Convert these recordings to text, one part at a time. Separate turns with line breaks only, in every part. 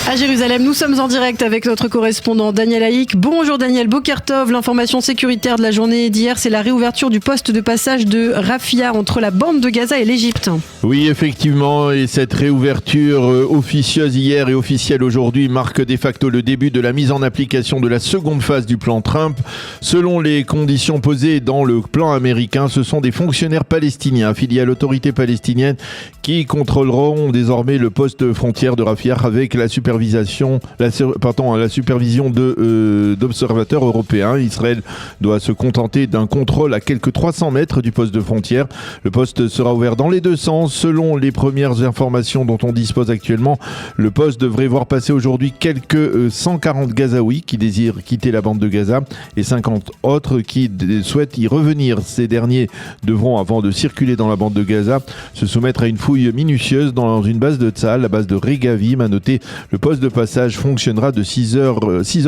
À Jérusalem, nous sommes en direct avec notre correspondant Daniel Haïk. Bonjour Daniel. Boker Tov. L'information sécuritaire de la journée d'hier, c'est la réouverture du poste de passage de Rafia entre la bande de Gaza et l'Égypte.
Oui, effectivement, et cette réouverture officieuse hier et officielle aujourd'hui marque de facto le début de la mise en application de la seconde phase du plan Trump. Selon les conditions posées dans le plan américain, ce sont des fonctionnaires palestiniens affiliés à l'autorité palestinienne qui contrôleront désormais le poste frontière de Rafia avec la supervision d'observateurs européens. Israël doit se contenter d'un contrôle à quelques 300 mètres du poste de frontière. Le poste sera ouvert dans les deux sens. Selon les premières informations dont on dispose actuellement, le poste devrait voir passer aujourd'hui quelques 140 Gazaouis qui désirent quitter la bande de Gaza et 50 autres qui souhaitent y revenir. Ces derniers devront, avant de circuler dans la bande de Gaza, se soumettre à une fouille minutieuse dans une base de Tzahal, la base de Regavim. À noter, le poste de passage fonctionnera de 6 heures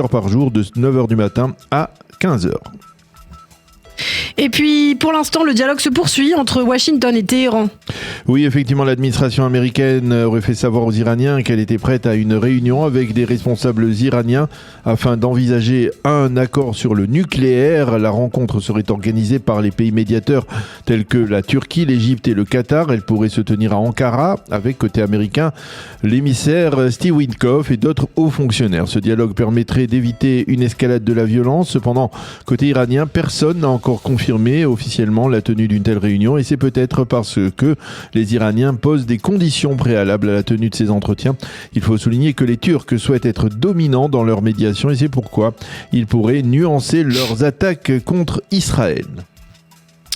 par jour, de 9h du matin à 15h.
Et puis, pour l'instant, le dialogue se poursuit entre Washington et Téhéran.
Oui, effectivement, l'administration américaine aurait fait savoir aux Iraniens qu'elle était prête à une réunion avec des responsables iraniens afin d'envisager un accord sur le nucléaire. La rencontre serait organisée par les pays médiateurs tels que la Turquie, l'Égypte et le Qatar. Elle pourrait se tenir à Ankara avec, côté américain, l'émissaire Steve Witkoff et d'autres hauts fonctionnaires. Ce dialogue permettrait d'éviter une escalade de la violence. Cependant, côté iranien, personne n'a encore confirmé officiellement la tenue d'une telle réunion et c'est peut-être parce que les Iraniens posent des conditions préalables à la tenue de ces entretiens. Il faut souligner que les Turcs souhaitent être dominants dans leur médiation et c'est pourquoi ils pourraient nuancer leurs attaques contre Israël.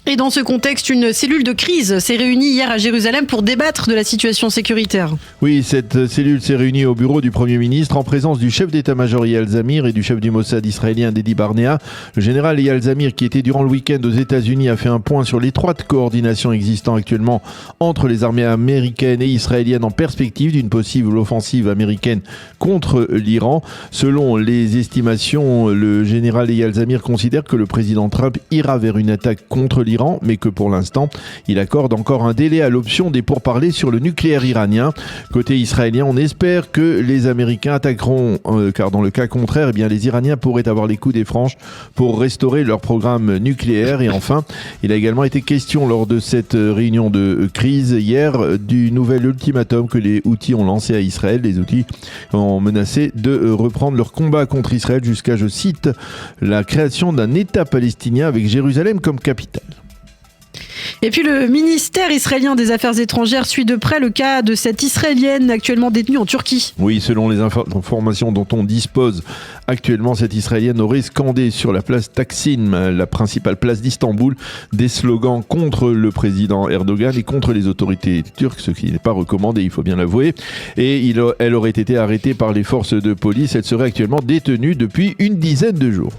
Et dans ce contexte, une cellule de crise s'est réunie hier à Jérusalem pour débattre de la situation sécuritaire.
Oui, cette cellule s'est réunie au bureau du Premier ministre en présence du chef d'état-major Eyal Zamir et du chef du Mossad israélien Dedi Barnea. Le général Eyal Zamir, qui était durant le week-end aux États-Unis, a fait un point sur l'étroite coordination existant actuellement entre les armées américaines et israéliennes en perspective d'une possible offensive américaine contre l'Iran. Selon les estimations, le général Eyal Zamir considère que le président Trump ira vers une attaque contre l'Iran, mais que pour l'instant, il accorde encore un délai à l'option des pourparlers sur le nucléaire iranien. Côté israélien, on espère que les Américains attaqueront, car dans le cas contraire, eh bien, les Iraniens pourraient avoir les coups des franches pour restaurer leur programme nucléaire. Et enfin, il a également été question lors de cette réunion de crise hier du nouvel ultimatum que les Houthis ont lancé à Israël. Les Houthis ont menacé de reprendre leur combat contre Israël jusqu'à, je cite, la création d'un État palestinien avec Jérusalem comme capitale.
Et puis le ministère israélien des Affaires étrangères suit de près le cas de cette Israélienne actuellement détenue en Turquie.
Oui, selon les informations dont on dispose actuellement, cette Israélienne aurait scandé sur la place Taksim, la principale place d'Istanbul, des slogans contre le président Erdogan et contre les autorités turques, ce qui n'est pas recommandé, il faut bien l'avouer. Et elle aurait été arrêtée par les forces de police. Elle serait actuellement détenue depuis une dizaine de jours.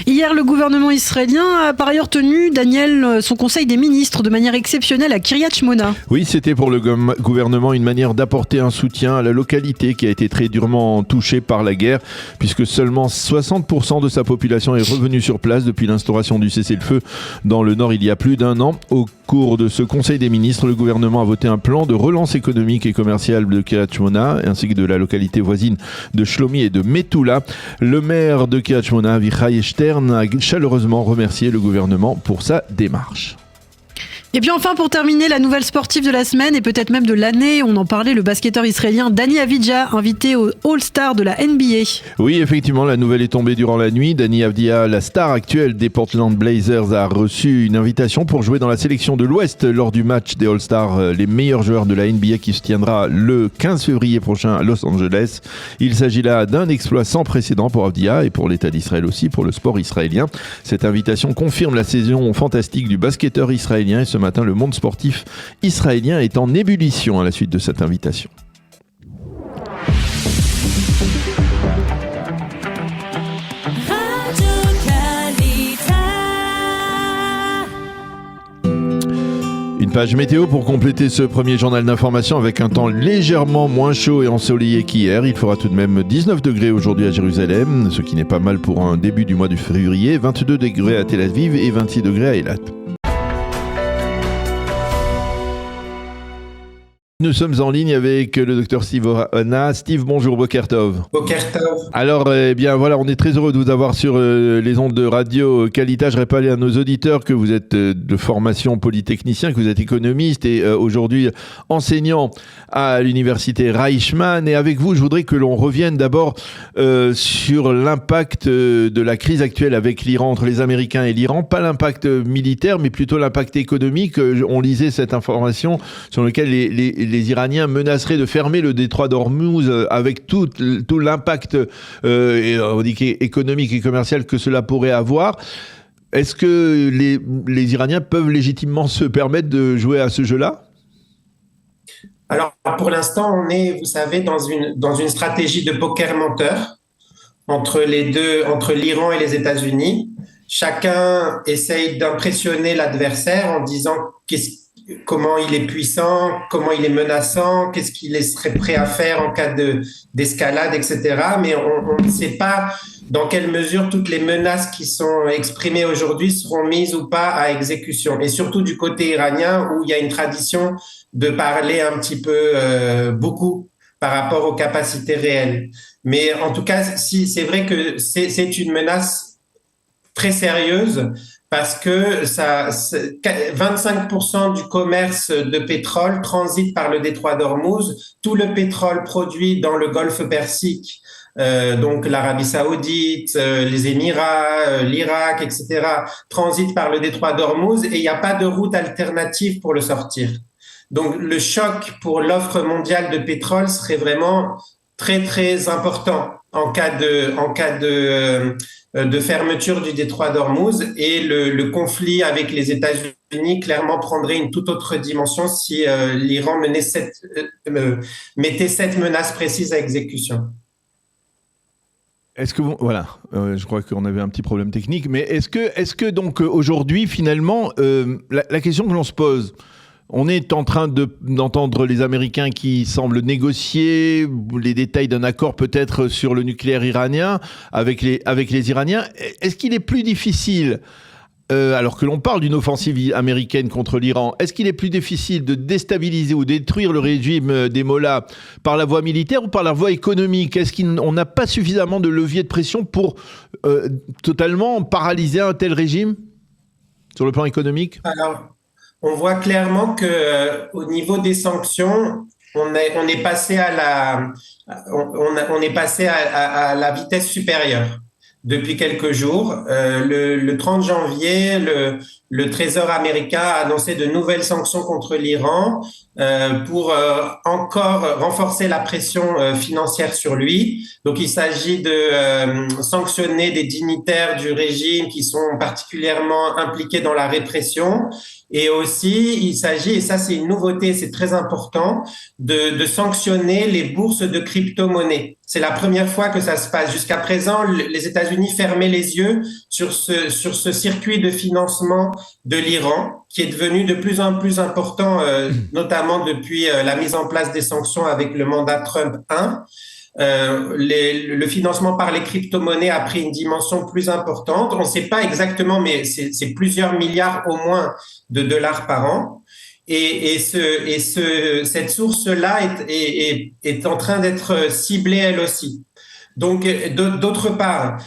Hier, le gouvernement israélien a par ailleurs tenu, Daniel, son conseil des ministres de manière exceptionnelle à Kiryat Shmona.
Oui, c'était pour le gouvernement une manière d'apporter un soutien à la localité qui a été très durement touchée par la guerre, puisque seulement 60% de sa population est revenue sur place depuis l'instauration du cessez-le-feu dans le nord il y a plus d'un an. Au cours de ce conseil des ministres, le gouvernement a voté un plan de relance économique et commerciale de Kiryat Shmona, ainsi que de la localité voisine de Shlomi et de Metula. Le maire de Kiryat Shmona, Avichai Stern, a chaleureusement remercié le gouvernement pour sa démarche.
Et puis enfin, pour terminer, la nouvelle sportive de la semaine et peut-être même de l'année, on en parlait, le basketteur israélien Dani Avdija, invité au All-Star de la NBA.
Oui, effectivement, la nouvelle est tombée durant la nuit. Dani Avdija, la star actuelle des Portland Blazers, a reçu une invitation pour jouer dans la sélection de l'Ouest lors du match des All-Stars, les meilleurs joueurs de la NBA qui se tiendra le 15 février prochain à Los Angeles. Il s'agit là d'un exploit sans précédent pour Avdija et pour l'État d'Israël aussi, pour le sport israélien. Cette invitation confirme la saison fantastique du basketteur israélien et ce matin, le monde sportif israélien est en ébullition à la suite de cette invitation. Une page météo pour compléter ce premier journal d'information avec un temps légèrement moins chaud et ensoleillé qu'hier. Il fera tout de même 19 degrés aujourd'hui à Jérusalem, ce qui n'est pas mal pour un début du mois de février, 22 degrés à Tel Aviv et 26 degrés à Eilat. Nous sommes en ligne avec le docteur Steve Ohana. Steve, bonjour, Boker Tov.
Boker Tov.
Alors, eh bien, voilà, on est très heureux de vous avoir sur les ondes de Radio Qualita. Je rappelle à nos auditeurs que vous êtes de formation polytechnicien, que vous êtes économiste et aujourd'hui enseignant à l'université Reichmann. Et avec vous, je voudrais que l'on revienne d'abord sur l'impact de la crise actuelle avec l'Iran, entre les Américains et l'Iran. Pas l'impact militaire, mais plutôt l'impact économique. On lisait cette information sur laquelle les Iraniens menaceraient de fermer le détroit d'Ormuz avec tout l'impact on dit économique et commercial que cela pourrait avoir. Est-ce que les Iraniens peuvent légitimement se permettre de jouer à ce jeu-là ?
Alors, pour l'instant, on est, vous savez, dans une stratégie de poker menteur entre l'Iran et les États-Unis. Chacun essaye d'impressionner l'adversaire en disant comment il est puissant, comment il est menaçant, qu'est-ce qu'il serait prêt à faire en cas d'escalade, etc. Mais on ne sait pas dans quelle mesure toutes les menaces qui sont exprimées aujourd'hui seront mises ou pas à exécution. Et surtout du côté iranien, où il y a une tradition de parler un petit peu beaucoup par rapport aux capacités réelles. Mais en tout cas, si c'est vrai que c'est une menace très sérieuse, parce que 25% du commerce de pétrole transite par le détroit d'Ormuz. Tout le pétrole produit dans le Golfe Persique, donc l'Arabie Saoudite, les Émirats, l'Irak, etc., transite par le détroit d'Ormuz et il n'y a pas de route alternative pour le sortir. Donc le choc pour l'offre mondiale de pétrole serait vraiment très très important en cas de fermeture du détroit d'Ormuz, et le conflit avec les États-Unis clairement prendrait une toute autre dimension si l'Iran mettait cette menace précise à exécution.
Est-ce que je crois qu'on avait un petit problème technique, mais est-ce que donc aujourd'hui finalement la question que l'on se pose, on est en train d'entendre les Américains qui semblent négocier les détails d'un accord peut-être sur le nucléaire iranien avec les Iraniens. Est-ce qu'il est plus difficile, alors que l'on parle d'une offensive américaine contre l'Iran, est-ce qu'il est plus difficile de déstabiliser ou détruire le régime des Mollahs par la voie militaire ou par la voie économique ? Est-ce qu'on n'a pas suffisamment de levier de pression pour totalement paralyser un tel régime sur le plan économique ?
Alors, on voit clairement que au niveau des sanctions, on est passé à la vitesse supérieure depuis quelques jours. Le 30 janvier, le Trésor américain a annoncé de nouvelles sanctions contre l'Iran pour encore renforcer la pression financière sur lui. Donc, il s'agit de sanctionner des dignitaires du régime qui sont particulièrement impliqués dans la répression. Et aussi, il s'agit, et ça c'est une nouveauté, c'est très important, de sanctionner les bourses de crypto-monnaies. C'est la première fois que ça se passe. Jusqu'à présent, les États-Unis fermaient les yeux sur ce circuit de financement de l'Iran, qui est devenu de plus en plus important, notamment depuis la mise en place des sanctions avec le mandat Trump 1. Le financement par les crypto-monnaies a pris une dimension plus importante. On ne sait pas exactement, mais c'est plusieurs milliards au moins de dollars par an. Et cette source-là est en train d'être ciblée elle aussi. Donc, d'autre part,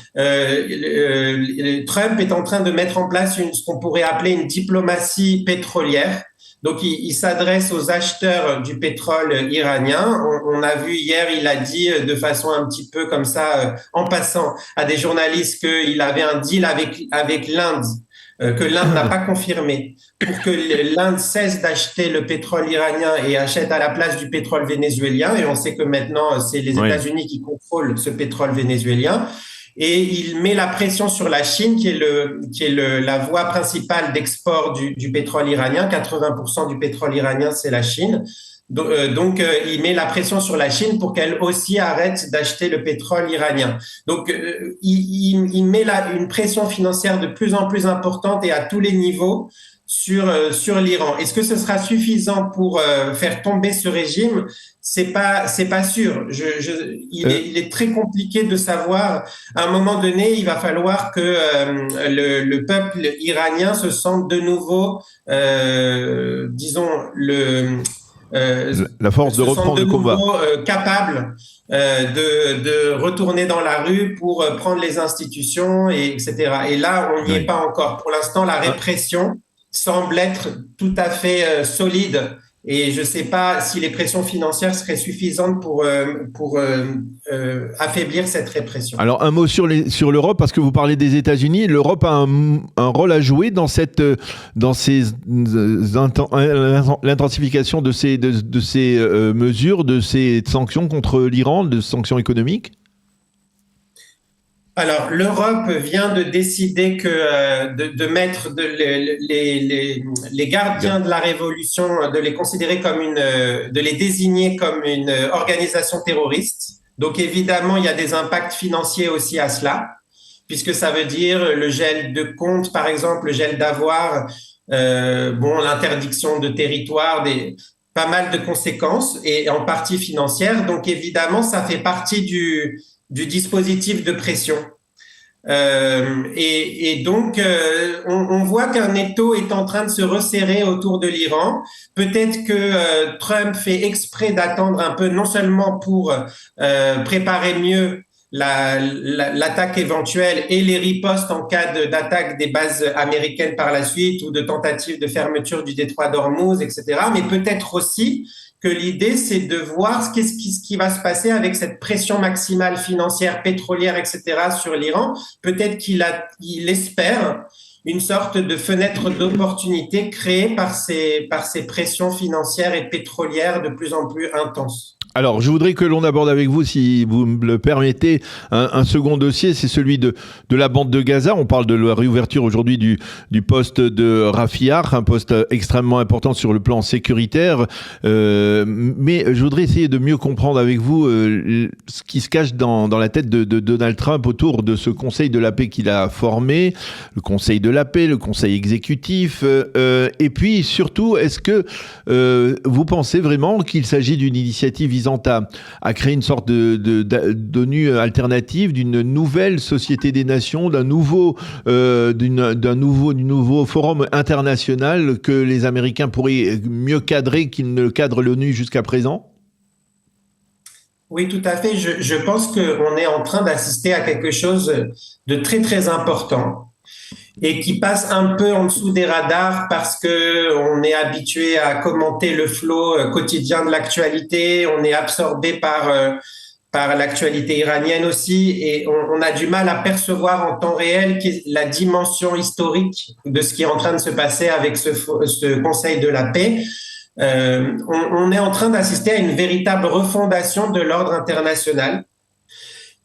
Trump est en train de mettre en place ce qu'on pourrait appeler une diplomatie pétrolière. Donc, il s'adresse aux acheteurs du pétrole iranien. On a vu hier, il a dit de façon un petit peu comme ça, en passant à des journalistes qu'il avait un deal avec l'Inde, que l'Inde n'a pas confirmé, pour que l'Inde cesse d'acheter le pétrole iranien et achète à la place du pétrole vénézuélien. Et on sait que maintenant, c'est les États-Unis qui contrôlent ce pétrole vénézuélien. Et il met la pression sur la Chine, qui est la voie principale d'export du pétrole iranien. 80% du pétrole iranien, c'est la Chine. Donc, il met la pression sur la Chine pour qu'elle aussi arrête d'acheter le pétrole iranien. Donc, il met une pression financière de plus en plus importante et à tous les niveaux sur l'Iran. Est-ce que ce sera suffisant pour faire tomber ce régime ? C'est pas sûr. Il est très compliqué de savoir. À un moment donné, il va falloir que le peuple iranien se sente de nouveau, disons,
la force de reprendre le combat,
capables de retourner dans la rue pour prendre les institutions, etc. Et là, on n'y est pas encore. Pour l'instant, la répression semble être tout à fait solide. Et je ne sais pas si les pressions financières seraient suffisantes pour affaiblir cette répression.
Alors, un mot sur l'Europe, parce que vous parlez des États-Unis. L'Europe a un rôle à jouer dans l'intensification de ces mesures, de ces sanctions contre l'Iran, de sanctions économiques.
Alors, l'Europe vient de décider de mettre les gardiens de la révolution, de les considérer de les désigner comme une organisation terroriste. Donc, évidemment, il y a des impacts financiers aussi à cela, puisque ça veut dire le gel de comptes, par exemple, le gel d'avoirs, l'interdiction de territoire, pas mal de conséquences, et en partie financières. Donc, évidemment, ça fait partie du dispositif de pression. Donc, on voit qu'un étau est en train de se resserrer autour de l'Iran. Peut-être que Trump fait exprès d'attendre un peu, non seulement pour préparer mieux l'attaque éventuelle et les ripostes en cas d'attaque des bases américaines par la suite ou de tentative de fermeture du détroit d'Ormuz, etc. Mais peut-être aussi que l'idée, c'est de voir ce qui va se passer avec cette pression maximale financière, pétrolière, etc. sur l'Iran. Peut-être qu'il espère une sorte de fenêtre d'opportunité créée par ces pressions financières et pétrolières de plus en plus intenses.
Alors, je voudrais que l'on aborde avec vous, si vous me le permettez, un second dossier, c'est celui de la bande de Gaza. On parle de la réouverture aujourd'hui du poste de Rafah, un poste extrêmement important sur le plan sécuritaire. Mais je voudrais essayer de mieux comprendre avec vous ce qui se cache dans la tête de Donald Trump autour de ce Conseil de la paix qu'il a formé, le Conseil de la paix, le Conseil exécutif. Et puis, surtout, est-ce que vous pensez vraiment qu'il s'agit d'une initiative visant à créer une sorte d'ONU alternative, d'une nouvelle société des nations, d'un nouveau forum international que les Américains pourraient mieux cadrer qu'ils ne cadrent l'ONU jusqu'à présent?
Oui, tout à fait. Je pense qu'on est en train d'assister à quelque chose de très, très important et qui passe un peu en dessous des radars parce que on est habitué à commenter le flot quotidien de l'actualité, on est absorbé par l'actualité iranienne aussi, et on a du mal à percevoir en temps réel la dimension historique de ce qui est en train de se passer avec ce Conseil de la paix. On est en train d'assister à une véritable refondation de l'ordre international,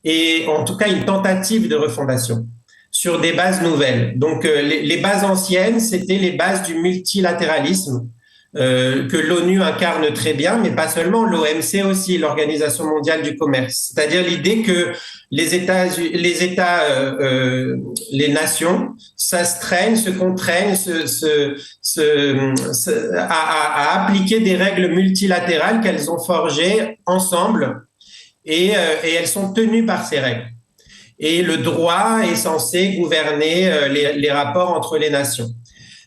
et en tout cas une tentative de refondation sur des bases nouvelles. Donc, les bases anciennes, c'était les bases du multilatéralisme que l'ONU incarne très bien, mais pas seulement, l'OMC aussi, l'Organisation mondiale du commerce. C'est-à-dire l'idée que les nations s'astreignent, se contraignent à appliquer des règles multilatérales qu'elles ont forgées ensemble, et elles sont tenues par ces règles. Et le droit est censé gouverner les rapports entre les nations.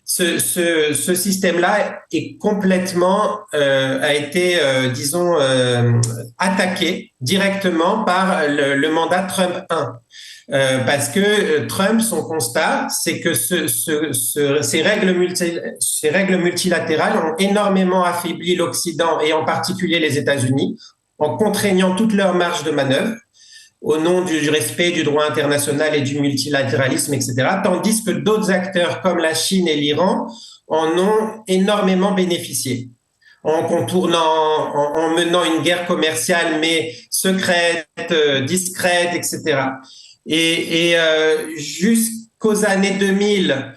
Ce système-là est complètement a été attaqué directement par le mandat Trump 1. Parce que Trump, son constat, c'est que ces règles multilatérales ont énormément affaibli l'Occident et en particulier les États-Unis, en contraignant toute leur marge de manœuvre au nom du respect du droit international et du multilatéralisme, etc., tandis que d'autres acteurs comme la Chine et l'Iran en ont énormément bénéficié, en menant une guerre commerciale, mais secrète, discrète, etc. Et jusqu'aux années 2000,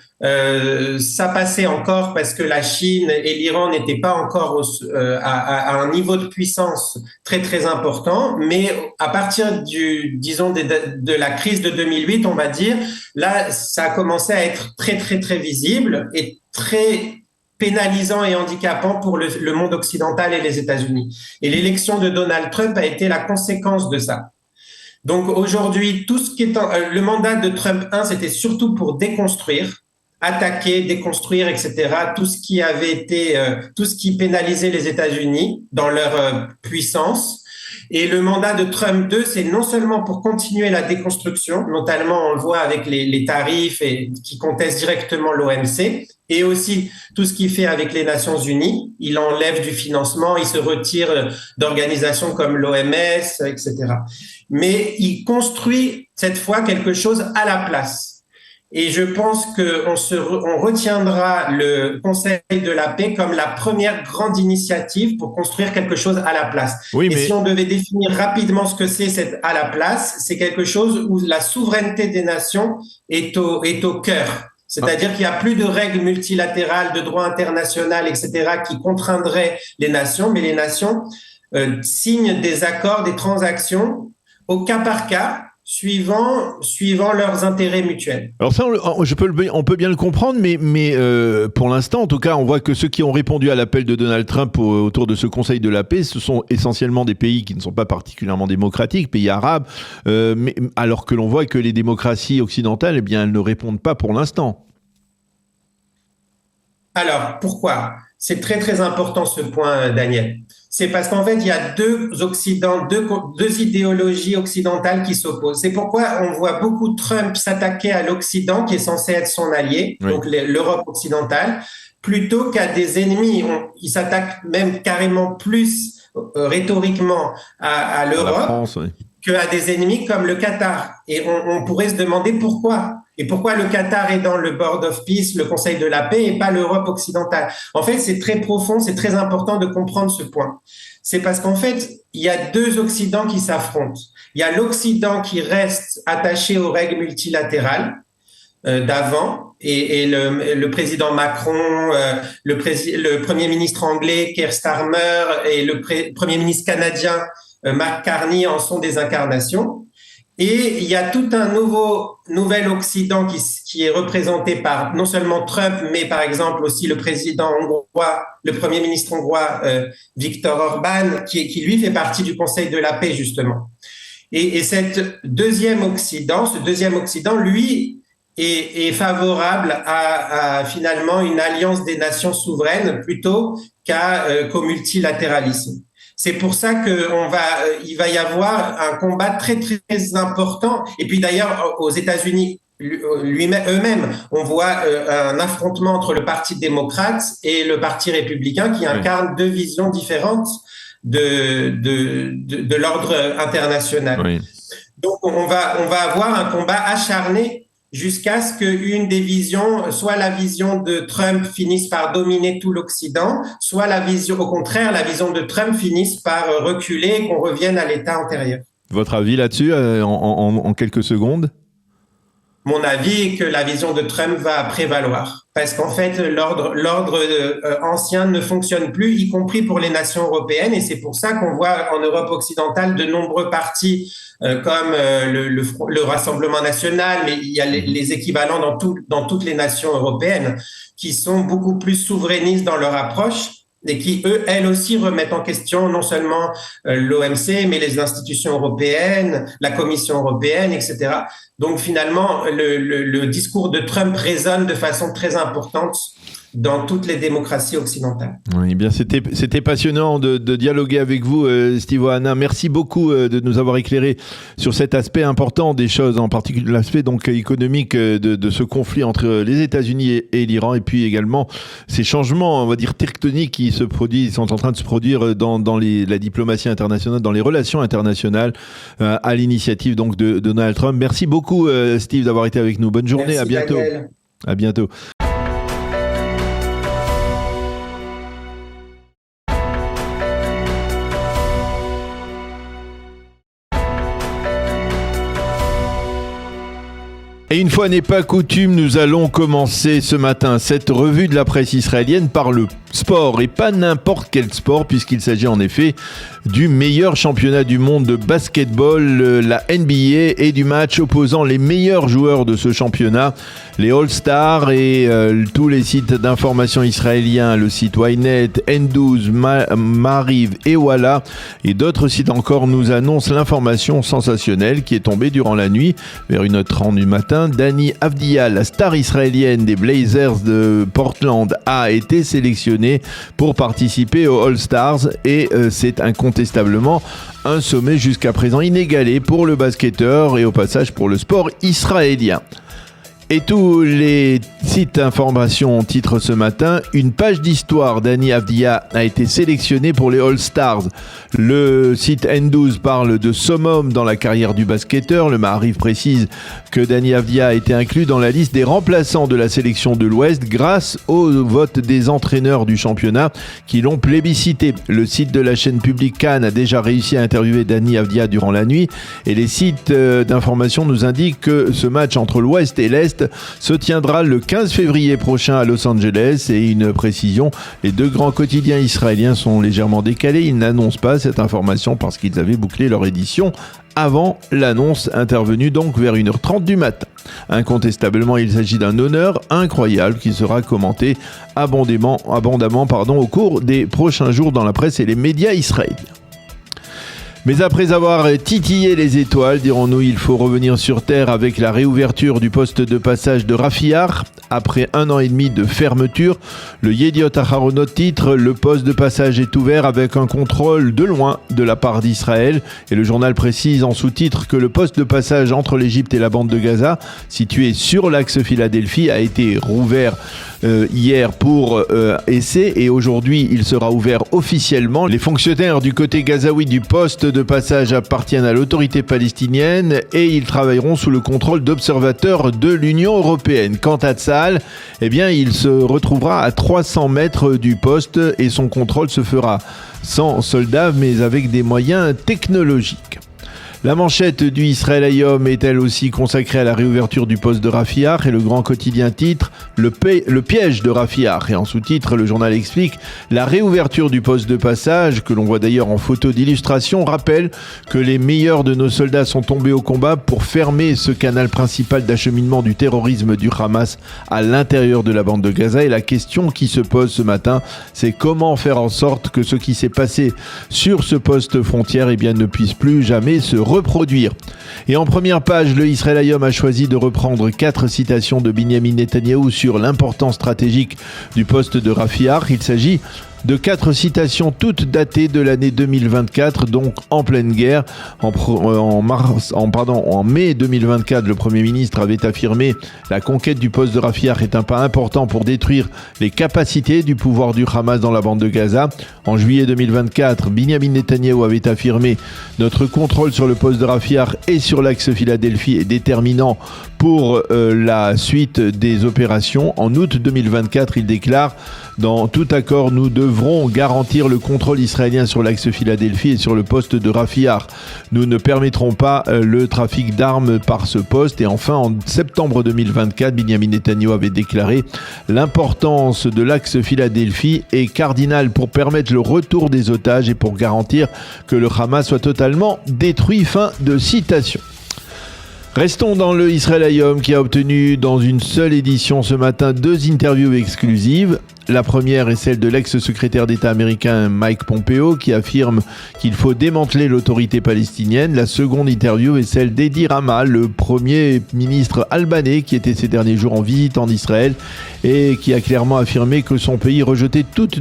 ça passait encore parce que la Chine et l'Iran n'étaient pas encore à un niveau de puissance très très important, mais à partir de la crise de 2008, on va dire, là ça a commencé à être très très très visible et très pénalisant et handicapant pour le monde occidental et les États-Unis. Et l'élection de Donald Trump a été la conséquence de ça. Donc aujourd'hui, tout ce qui est le mandat de Trump 1, c'était surtout pour déconstruire, attaquer, déconstruire, etc. Tout ce qui avait été, tout ce qui pénalisait les États-Unis dans leur puissance. Et le mandat de Trump 2, c'est non seulement pour continuer la déconstruction, notamment on le voit avec les tarifs et qui contestent directement l'OMC, et aussi tout ce qu'il fait avec les Nations Unies. Il enlève du financement, il se retire d'organisations comme l'OMS, etc. Mais il construit cette fois quelque chose à la place. Et je pense on retiendra le Conseil de la paix comme la première grande initiative pour construire quelque chose à la place.
Oui,
et si on devait définir rapidement ce que c'est cette à la place, c'est quelque chose où la souveraineté des nations est au cœur. C'est-à-dire qu'il n'y a plus de règles multilatérales, de droit international, etc., qui contraindraient les nations, mais les nations signent des accords, des transactions au cas par cas, suivant leurs intérêts mutuels.
Alors ça, on peut bien le comprendre, mais pour l'instant, en tout cas, on voit que ceux qui ont répondu à l'appel de Donald Trump autour de ce Conseil de la paix, ce sont essentiellement des pays qui ne sont pas particulièrement démocratiques, pays arabes, mais alors que l'on voit que les démocraties occidentales, eh bien, elles ne répondent pas pour l'instant.
Alors, pourquoi ? C'est très, très important ce point, Daniel. C'est parce qu'en fait, il y a deux idéologies occidentales qui s'opposent. C'est pourquoi on voit beaucoup Trump s'attaquer à l'Occident, qui est censé être son allié, oui. Donc l'Europe occidentale, plutôt qu'à des ennemis. Il s'attaque même carrément plus rhétoriquement à l'Europe qu'à des ennemis comme le Qatar. Et on pourrait se demander pourquoi. Et pourquoi le Qatar est dans le Board of Peace, le Conseil de la paix, et pas l'Europe occidentale? En fait, c'est très profond, c'est très important de comprendre ce point. C'est parce qu'en fait, il y a deux Occidents qui s'affrontent. Il y a l'Occident qui reste attaché aux règles multilatérales d'avant, et le président Macron, le premier ministre anglais Keir Starmer et le premier ministre canadien Mark Carney en sont des incarnations. Et il y a tout un nouvel Occident qui est représenté par non seulement Trump, mais par exemple aussi le président hongrois, le premier ministre hongrois Viktor Orban, qui lui fait partie du Conseil de la paix justement. Et ce deuxième Occident, lui, est favorable à finalement une alliance des nations souveraines plutôt qu'au multilatéralisme. C'est pour ça il va y avoir un combat très, très important. Et puis d'ailleurs, aux États-Unis eux-mêmes, on voit un affrontement entre le Parti démocrate et le Parti républicain qui incarnent deux visions différentes de l'ordre international. Oui. Donc, on va avoir un combat acharné jusqu'à ce qu'une des visions, soit la vision de Trump finisse par dominer tout l'Occident, soit au contraire, la vision de Trump finisse par reculer et qu'on revienne à l'état antérieur.
Votre avis là-dessus, en quelques secondes ?
Mon avis est que la vision de Trump va prévaloir. Parce qu'en fait, l'ordre ancien ne fonctionne plus, y compris pour les nations européennes. Et c'est pour ça qu'on voit en Europe occidentale de nombreux partis comme le Rassemblement national, mais il y a les équivalents dans toutes les nations européennes qui sont beaucoup plus souverainistes dans leur approche et qui, elles aussi, remettent en question non seulement l'OMC, mais les institutions européennes, la Commission européenne, etc. Donc finalement, le discours de Trump résonne de façon très importante dans toutes les démocraties occidentales.
Oui, bien, c'était passionnant de dialoguer avec vous, Steve Ohana. Merci beaucoup de nous avoir éclairé sur cet aspect important des choses, en particulier l'aspect donc économique de ce conflit entre les États-Unis et l'Iran, et puis également ces changements, on va dire tectoniques qui sont en train de se produire dans la diplomatie internationale, dans les relations internationales, à l'initiative donc de Donald Trump. Merci beaucoup, Steve, d'avoir été avec nous. Bonne journée, merci, à bientôt. Daniel. À bientôt. Et une fois n'est pas coutume, nous allons commencer ce matin cette revue de la presse israélienne par le sport, et pas n'importe quel sport, puisqu'il s'agit en effet du meilleur championnat du monde de basketball, la NBA, et du match opposant les meilleurs joueurs de ce championnat, les All-Stars, et tous les sites d'information israéliens, le site Ynet, N12, Mariv et Walla, et d'autres sites encore nous annoncent l'information sensationnelle qui est tombée durant la nuit, vers 1h30 du matin, matin, Dani Avdija, la star israélienne des Blazers de Portland, a été sélectionnée pour participer aux All-Stars et c'est incontestablement un sommet jusqu'à présent inégalé pour le basketteur et au passage pour le sport israélien. Et tous les sites d'information titrent ce matin « Une page d'histoire, Dani Avdija a été sélectionné pour les All-Stars ». Le site N12 parle de summum dans la carrière du basketteur. Le Maariv précise que Dani Avdija a été inclus dans la liste des remplaçants de la sélection de l'Ouest grâce au vote des entraîneurs du championnat qui l'ont plébiscité. Le site de la chaîne publique Cannes a déjà réussi à interviewer Dani Avdija durant la nuit et les sites d'information nous indiquent que ce match entre l'Ouest et l'Est se tiendra le 15 février prochain à Los Angeles. Et une précision, les deux grands quotidiens israéliens sont légèrement décalés. Ils n'annoncent pas cette information parce qu'ils avaient bouclé leur édition avant l'annonce intervenue donc vers 1h30 du matin. Incontestablement, il s'agit d'un honneur incroyable qui sera commenté abondamment au cours des prochains jours dans la presse et les médias israéliens. Mais après avoir titillé les étoiles, dirons-nous, il faut revenir sur Terre avec la réouverture du poste de passage de Rafiar. Après 1 an et demi de fermeture, le Yediot Aharonot titre « Le poste de passage est ouvert avec un contrôle de loin de la part d'Israël ». Et le journal précise en sous-titre que le poste de passage entre l'Égypte et la bande de Gaza, situé sur l'axe Philadelphie, a été rouvert hier pour essai et aujourd'hui il sera ouvert officiellement. Les fonctionnaires du côté gazaoui du poste de passage appartiennent à l'autorité palestinienne et ils travailleront sous le contrôle d'observateurs de l'Union européenne. Quant à Tzahal, il se retrouvera à 300 mètres du poste et son contrôle se fera sans soldats mais avec des moyens technologiques. La manchette du Israël Hayom est elle aussi consacrée à la réouverture du poste de Rafiar et le grand quotidien titre « Le piège de Rafiar ». Et en sous-titre, le journal explique « La réouverture du poste de passage, que l'on voit d'ailleurs en photo d'illustration, rappelle que les meilleurs de nos soldats sont tombés au combat pour fermer ce canal principal d'acheminement du terrorisme du Hamas à l'intérieur de la bande de Gaza. » Et la question qui se pose ce matin, c'est comment faire en sorte que ce qui s'est passé sur ce poste frontière ne puisse plus jamais se reproduire. Et en première page, le Israël Hayom a choisi de reprendre 4 citations de Binyamin Netanyahou sur l'importance stratégique du poste de Rafiar. Il s'agit de 4 citations toutes datées de l'année 2024, donc en pleine guerre. En mai 2024, le Premier ministre avait affirmé « La conquête du poste de Rafiar est un pas important pour détruire les capacités du pouvoir du Hamas dans la bande de Gaza ». En juillet 2024, Binyamin Netanyahou avait affirmé « Notre contrôle sur le poste de Rafiar et sur l'axe Philadelphie est déterminant pour la suite des opérations ». En août 2024, il déclare « Dans tout accord, nous devrons garantir le contrôle israélien sur l'axe Philadelphie et sur le poste de Rafiar. Nous ne permettrons pas le trafic d'armes par ce poste. » Et enfin, en septembre 2024, Binyamin Netanyahou avait déclaré « L'importance de l'axe Philadelphie est cardinale pour permettre le retour des otages et pour garantir que le Hamas soit totalement détruit. » Fin de citation. Restons dans le Israël Hayom qui a obtenu dans une seule édition ce matin 2 interviews exclusives. La première est celle de l'ex-secrétaire d'État américain Mike Pompeo qui affirme qu'il faut démanteler l'autorité palestinienne. La seconde interview est celle d'Edi Rama, le premier ministre albanais qui était ces derniers jours en visite en Israël et qui a clairement affirmé que son pays rejetait toute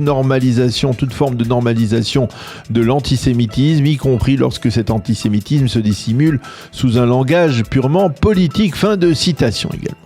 forme de normalisation de l'antisémitisme, y compris lorsque cet antisémitisme se dissimule sous un langage purement politique. Fin de citation également.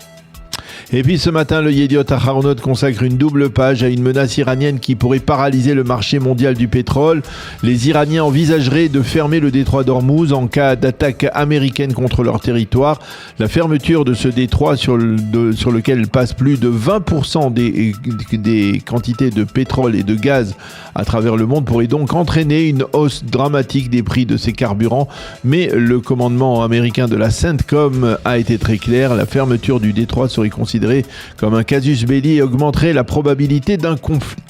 Et puis ce matin, le Yediot Aharonot consacre une double page à une menace iranienne qui pourrait paralyser le marché mondial du pétrole. Les Iraniens envisageraient de fermer le détroit d'Ormuz en cas d'attaque américaine contre leur territoire. La fermeture de ce détroit sur lequel passe plus de 20% des quantités de pétrole et de gaz à travers le monde pourrait donc entraîner une hausse dramatique des prix de ces carburants. Mais le commandement américain de la CENTCOM a été très clair. La fermeture du détroit serait considérée comme un casus belli et augmenterait la probabilité d'un conflit.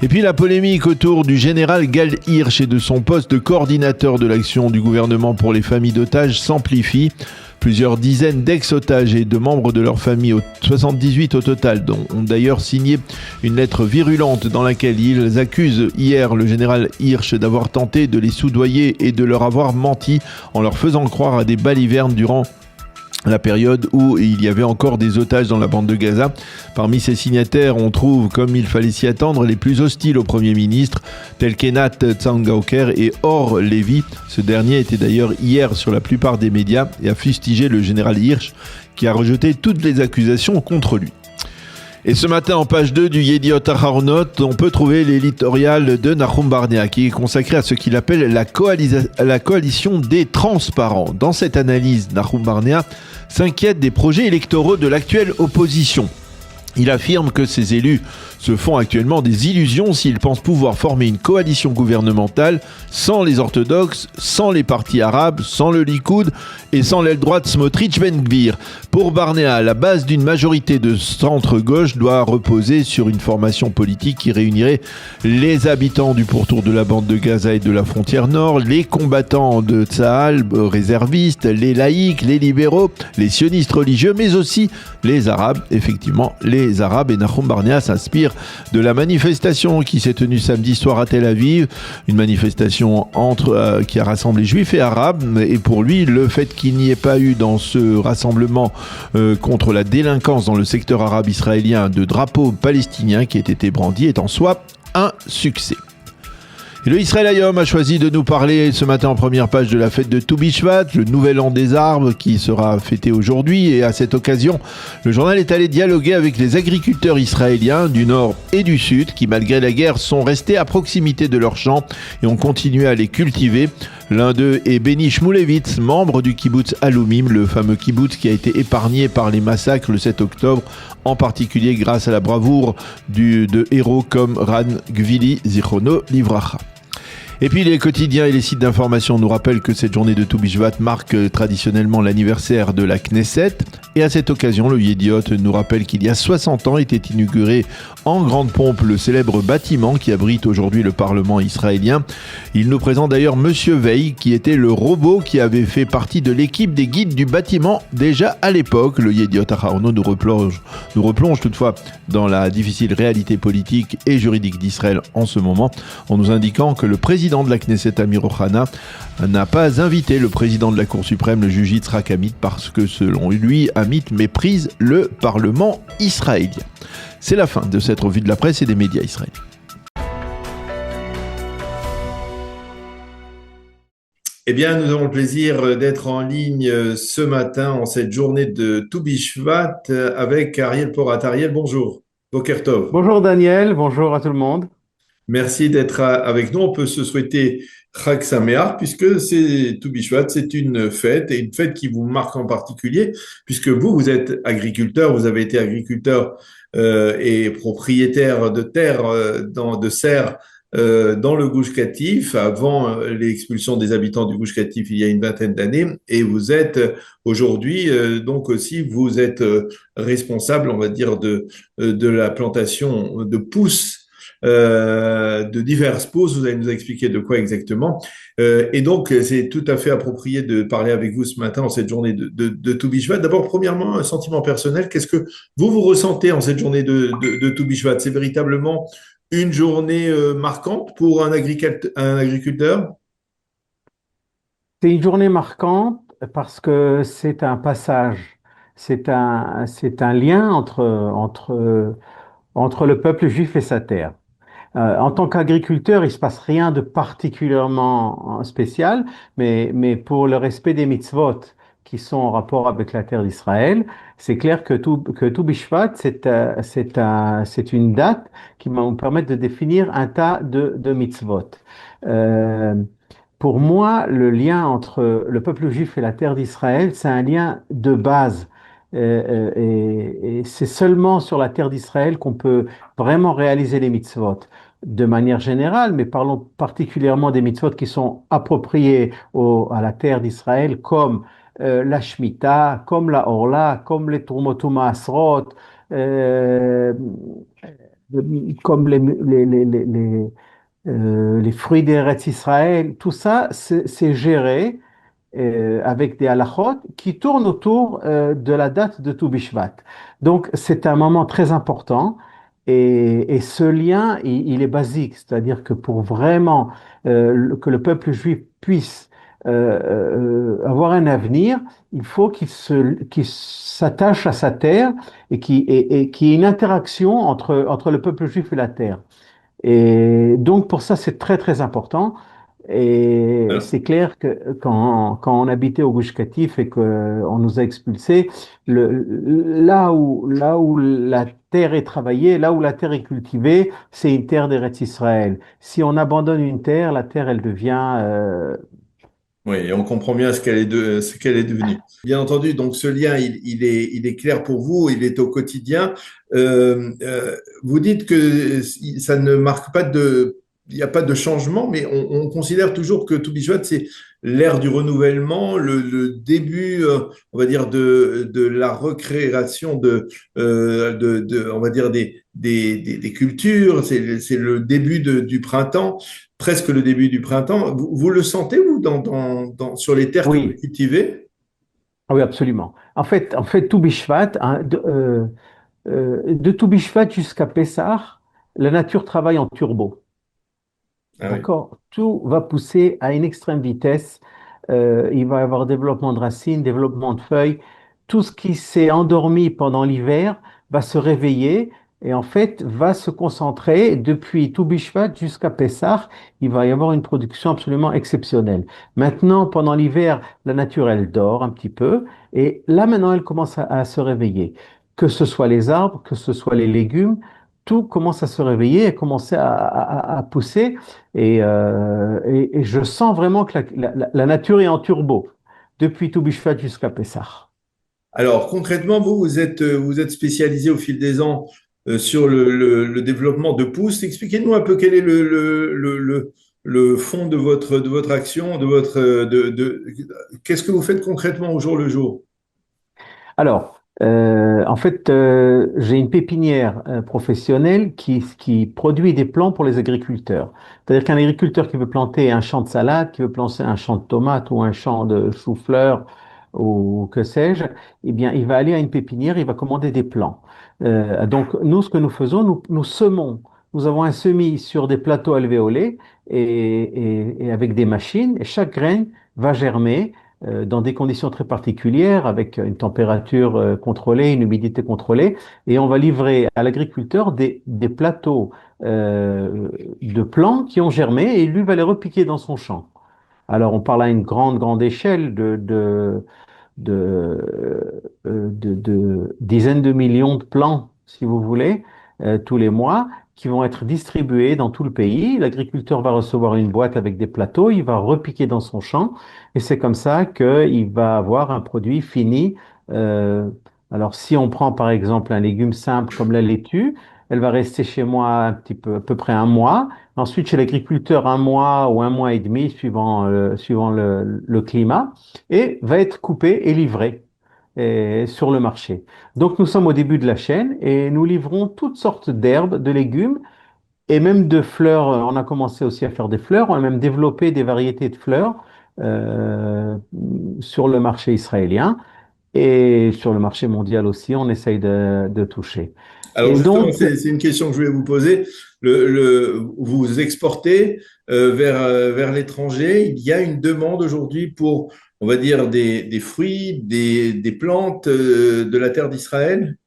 Et puis la polémique autour du général Gal Hirsch et de son poste de coordinateur de l'action du gouvernement pour les familles d'otages s'amplifie. Plusieurs dizaines d'ex-otages et de membres de leur famille, 78 au total, ont d'ailleurs signé une lettre virulente dans laquelle ils accusent hier le général Hirsch d'avoir tenté de les soudoyer et de leur avoir menti en leur faisant croire à des balivernes durant la période où il y avait encore des otages dans la bande de Gaza. Parmi ces signataires, on trouve, comme il fallait s'y attendre, les plus hostiles au Premier ministre, tels qu'Enat Tsangauker et Or Lévi. Ce dernier était d'ailleurs hier sur la plupart des médias et a fustigé le général Hirsch, qui a rejeté toutes les accusations contre lui. Et ce matin, en page 2 du Yediot Aharonot, on peut trouver l'éditorial de Nahum Barnea, qui est consacré à ce qu'il appelle la coalition des transparents. Dans cette analyse, Nahum Barnea s'inquiète des projets électoraux de l'actuelle opposition. Il affirme que ces élus se font actuellement des illusions s'ils pensent pouvoir former une coalition gouvernementale sans les orthodoxes, sans les partis arabes, sans le Likoud et sans l'aile droite Smotrich Ben Gvir. Pour Barnea, la base d'une majorité de centre-gauche doit reposer sur une formation politique qui réunirait les habitants du pourtour de la bande de Gaza et de la frontière nord, les combattants de Tsahal, réservistes, les laïcs, les libéraux, les sionistes religieux, mais aussi les arabes. Effectivement, les arabes, et Nahum Barnea s'inspire de la manifestation qui s'est tenue samedi soir à Tel Aviv, une manifestation qui a rassemblé juifs et arabes, et pour lui, le fait qu'il n'y ait pas eu dans ce rassemblement contre la délinquance dans le secteur arabe israélien de drapeaux palestiniens qui aient été brandis est en soi un succès. Et le Israël Hayom a choisi de nous parler ce matin en première page de la fête de Tou Bishvat, le nouvel an des arbres qui sera fêté aujourd'hui. Et à cette occasion, le journal est allé dialoguer avec les agriculteurs israéliens du nord et du sud qui, malgré la guerre, sont restés à proximité de leurs champs et ont continué à les cultiver. L'un d'eux est Benny Shmulevitz, membre du kibbutz Alumim, le fameux kibbutz qui a été épargné par les massacres le 7 octobre, en particulier grâce à la bravoure de héros comme Ran Gvili Zichrono Livracha. Et puis les quotidiens et les sites d'information nous rappellent que cette journée de Tou Bishvat marque traditionnellement l'anniversaire de la Knesset. Et à cette occasion, le Yediot nous rappelle qu'il y a 60 ans était inauguré en grande pompe le célèbre bâtiment qui abrite aujourd'hui le Parlement israélien. Il nous présente d'ailleurs Monsieur Veil, qui était le robot qui avait fait partie de l'équipe des guides du bâtiment déjà à l'époque. Le Yediot Aharonot nous replonge toutefois dans la difficile réalité politique et juridique d'Israël en ce moment, en nous indiquant que le président de la Knesset, Amir Ohana, n'a pas invité le président de la Cour suprême, le juge Yitzhak Amit, parce que selon lui, Amit méprise le Parlement israélien. C'est la fin de cette revue de la presse et des médias israéliens. Eh bien, nous avons le plaisir d'être en ligne ce matin, en cette journée de Tou Bishvat, avec Ariel Porat. Ariel, bonjour. Boker Tov.
Bonjour Daniel, bonjour à tout le monde.
Merci d'être avec nous. On peut se souhaiter Chag Sameach, puisque c'est Tou Bishvat, c'est une fête, et une fête qui vous marque en particulier, puisque vous êtes agriculteur, vous avez été agriculteur et propriétaire de terres, de serres, dans le Gush Katif, avant l'expulsion des habitants du Gush Katif il y a une vingtaine d'années, et vous êtes aujourd'hui, donc aussi, vous êtes responsable, on va dire, de la plantation de pousses, de diverses pousses. Vous allez nous expliquer de quoi exactement. Et donc, c'est tout à fait approprié de parler avec vous ce matin en cette journée de Tou Bishvat. D'abord, premièrement, un sentiment personnel. Qu'est-ce que vous ressentez en cette journée de Tou Bishvat? C'est véritablement une journée marquante pour un agriculteur?
C'est une journée marquante parce que c'est un passage, c'est un lien entre le peuple juif et sa terre. En tant qu'agriculteur, il se passe rien de particulièrement spécial, mais pour le respect des mitzvot qui sont en rapport avec la terre d'Israël, c'est clair que Tou Bishvat, c'est une date qui va nous permettre de définir un tas de mitzvot. Euh, pour moi, le lien entre le peuple juif et la terre d'Israël, c'est un lien de base. Et c'est seulement sur la terre d'Israël qu'on peut vraiment réaliser les mitzvot de manière générale, mais parlons particulièrement des mitzvot qui sont appropriés à la terre d'Israël, comme la Shemitah, comme la Orla, comme les Turmotuma Asrot, euh, comme les fruits d'Eretz Israël. Tout ça, c'est géré avec des halachot qui tournent autour de la date de Tou Bishvat. Donc, c'est un moment très important. Et ce lien, il est basique, c'est-à-dire que pour vraiment que le peuple juif puisse avoir un avenir, il faut qu'il s'attache à sa terre et qu'il y ait une interaction entre le peuple juif et la terre. Et donc, pour ça, c'est très, très important. Et
Alors,
c'est clair que quand on habitait au Gush Katif et qu'on nous a expulsés, là où la terre est travaillée, là où la terre est cultivée, c'est une terre d'Eretz Israël. Si on abandonne une terre, la terre, elle devient...
oui, et on comprend bien ce qu'elle est devenue. Bien entendu, donc ce lien, il est clair pour vous, il est au quotidien. Vous dites que ça ne marque pas il n'y a pas de changement, mais on considère toujours que To Be Shvat, c'est l'ère du renouvellement, le début, on va dire, de la recréation on va dire, des cultures, c'est le début du printemps, presque le début du printemps. Vous le sentez, vous, sur les terres que vous
oui,
cultivez?
ah oui, absolument. En fait, tout Bishvat, hein, de tout Bishvat jusqu'à Pessah, la nature travaille en turbo.
Ah oui.
D'accord? Tout va pousser à une extrême vitesse. Il va y avoir développement de racines, développement de feuilles. Tout ce qui s'est endormi pendant l'hiver va se réveiller et en fait va se concentrer depuis tout Bishvat jusqu'à Pessah. Il va y avoir une production absolument exceptionnelle. Maintenant, pendant l'hiver, la nature, elle dort un petit peu et là, maintenant, elle commence à se réveiller. Que ce soit les arbres, que ce soit les légumes, tout commence à se réveiller et commencer à pousser. Et je sens vraiment que la nature est en turbo, depuis tout Bishvat jusqu'à Pessah.
Alors, concrètement, vous êtes spécialisé au fil des ans sur le développement de pousses. Expliquez-nous un peu quel est le fond de votre action, qu'est-ce que vous faites concrètement au jour le jour?
Alors, en fait, j'ai une pépinière professionnelle qui produit des plants pour les agriculteurs. C'est-à-dire qu'un agriculteur qui veut planter un champ de salade, qui veut planter un champ de tomates ou un champ de chou-fleur ou que sais-je, eh bien, il va aller à une pépinière, il va commander des plants. Donc, nous, ce que nous faisons, nous semons. Nous avons un semis sur des plateaux alvéolés et avec des machines, et chaque graine va germer dans des conditions très particulières, avec une température contrôlée, une humidité contrôlée, et on va livrer à l'agriculteur des plateaux de plants qui ont germé, et lui va les repiquer dans son champ. Alors on parle à une grande, grande échelle de dizaines de millions de plants, si vous voulez, tous les mois, qui vont être distribués dans tout le pays. L'agriculteur va recevoir une boîte avec des plateaux, il va repiquer dans son champ, et c'est comme ça qu'il va avoir un produit fini. Euh, alors, si on prend par exemple un légume simple comme la laitue, elle va rester chez moi un petit peu, à peu près un mois. Ensuite, chez l'agriculteur, un mois ou un mois et demi, suivant le climat, et va être coupée et livrée sur le marché. Donc nous sommes au début de la chaîne et nous livrons toutes sortes d'herbes, de légumes et même de fleurs. On a commencé aussi à faire des fleurs, on a même développé des variétés de fleurs euh, sur le marché israélien et sur le marché mondial aussi, on essaye de toucher.
Alors
Et
justement,
donc,
c'est une question que je voulais vous poser. Vous exportez vers l'étranger. Il y a une demande aujourd'hui pour, on va dire, des fruits, des plantes de la terre d'Israël,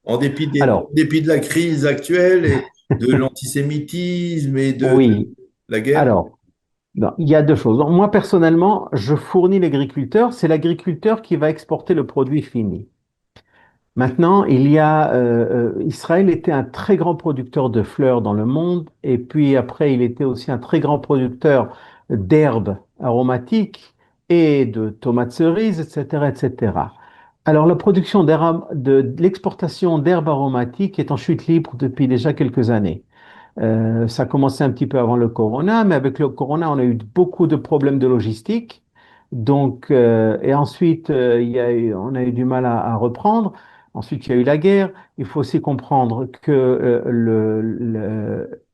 en
alors,
dépit de la crise actuelle et de l'antisémitisme et de
oui,
la guerre.
alors, non, il y a deux choses. Moi, personnellement, je fournis l'agriculteur, c'est l'agriculteur qui va exporter le produit fini. Maintenant, Israël était un très grand producteur de fleurs dans le monde, et puis après, il était aussi un très grand producteur d'herbes aromatiques et de tomates cerises, etc., etc. Alors, la production de l'exportation d'herbes aromatiques est en chute libre depuis déjà quelques années. Ça a commencé un petit peu avant le corona, mais avec le corona, on a eu beaucoup de problèmes de logistique. Donc, et ensuite, on a eu du mal à reprendre. Ensuite, il y a eu la guerre. Il faut aussi comprendre que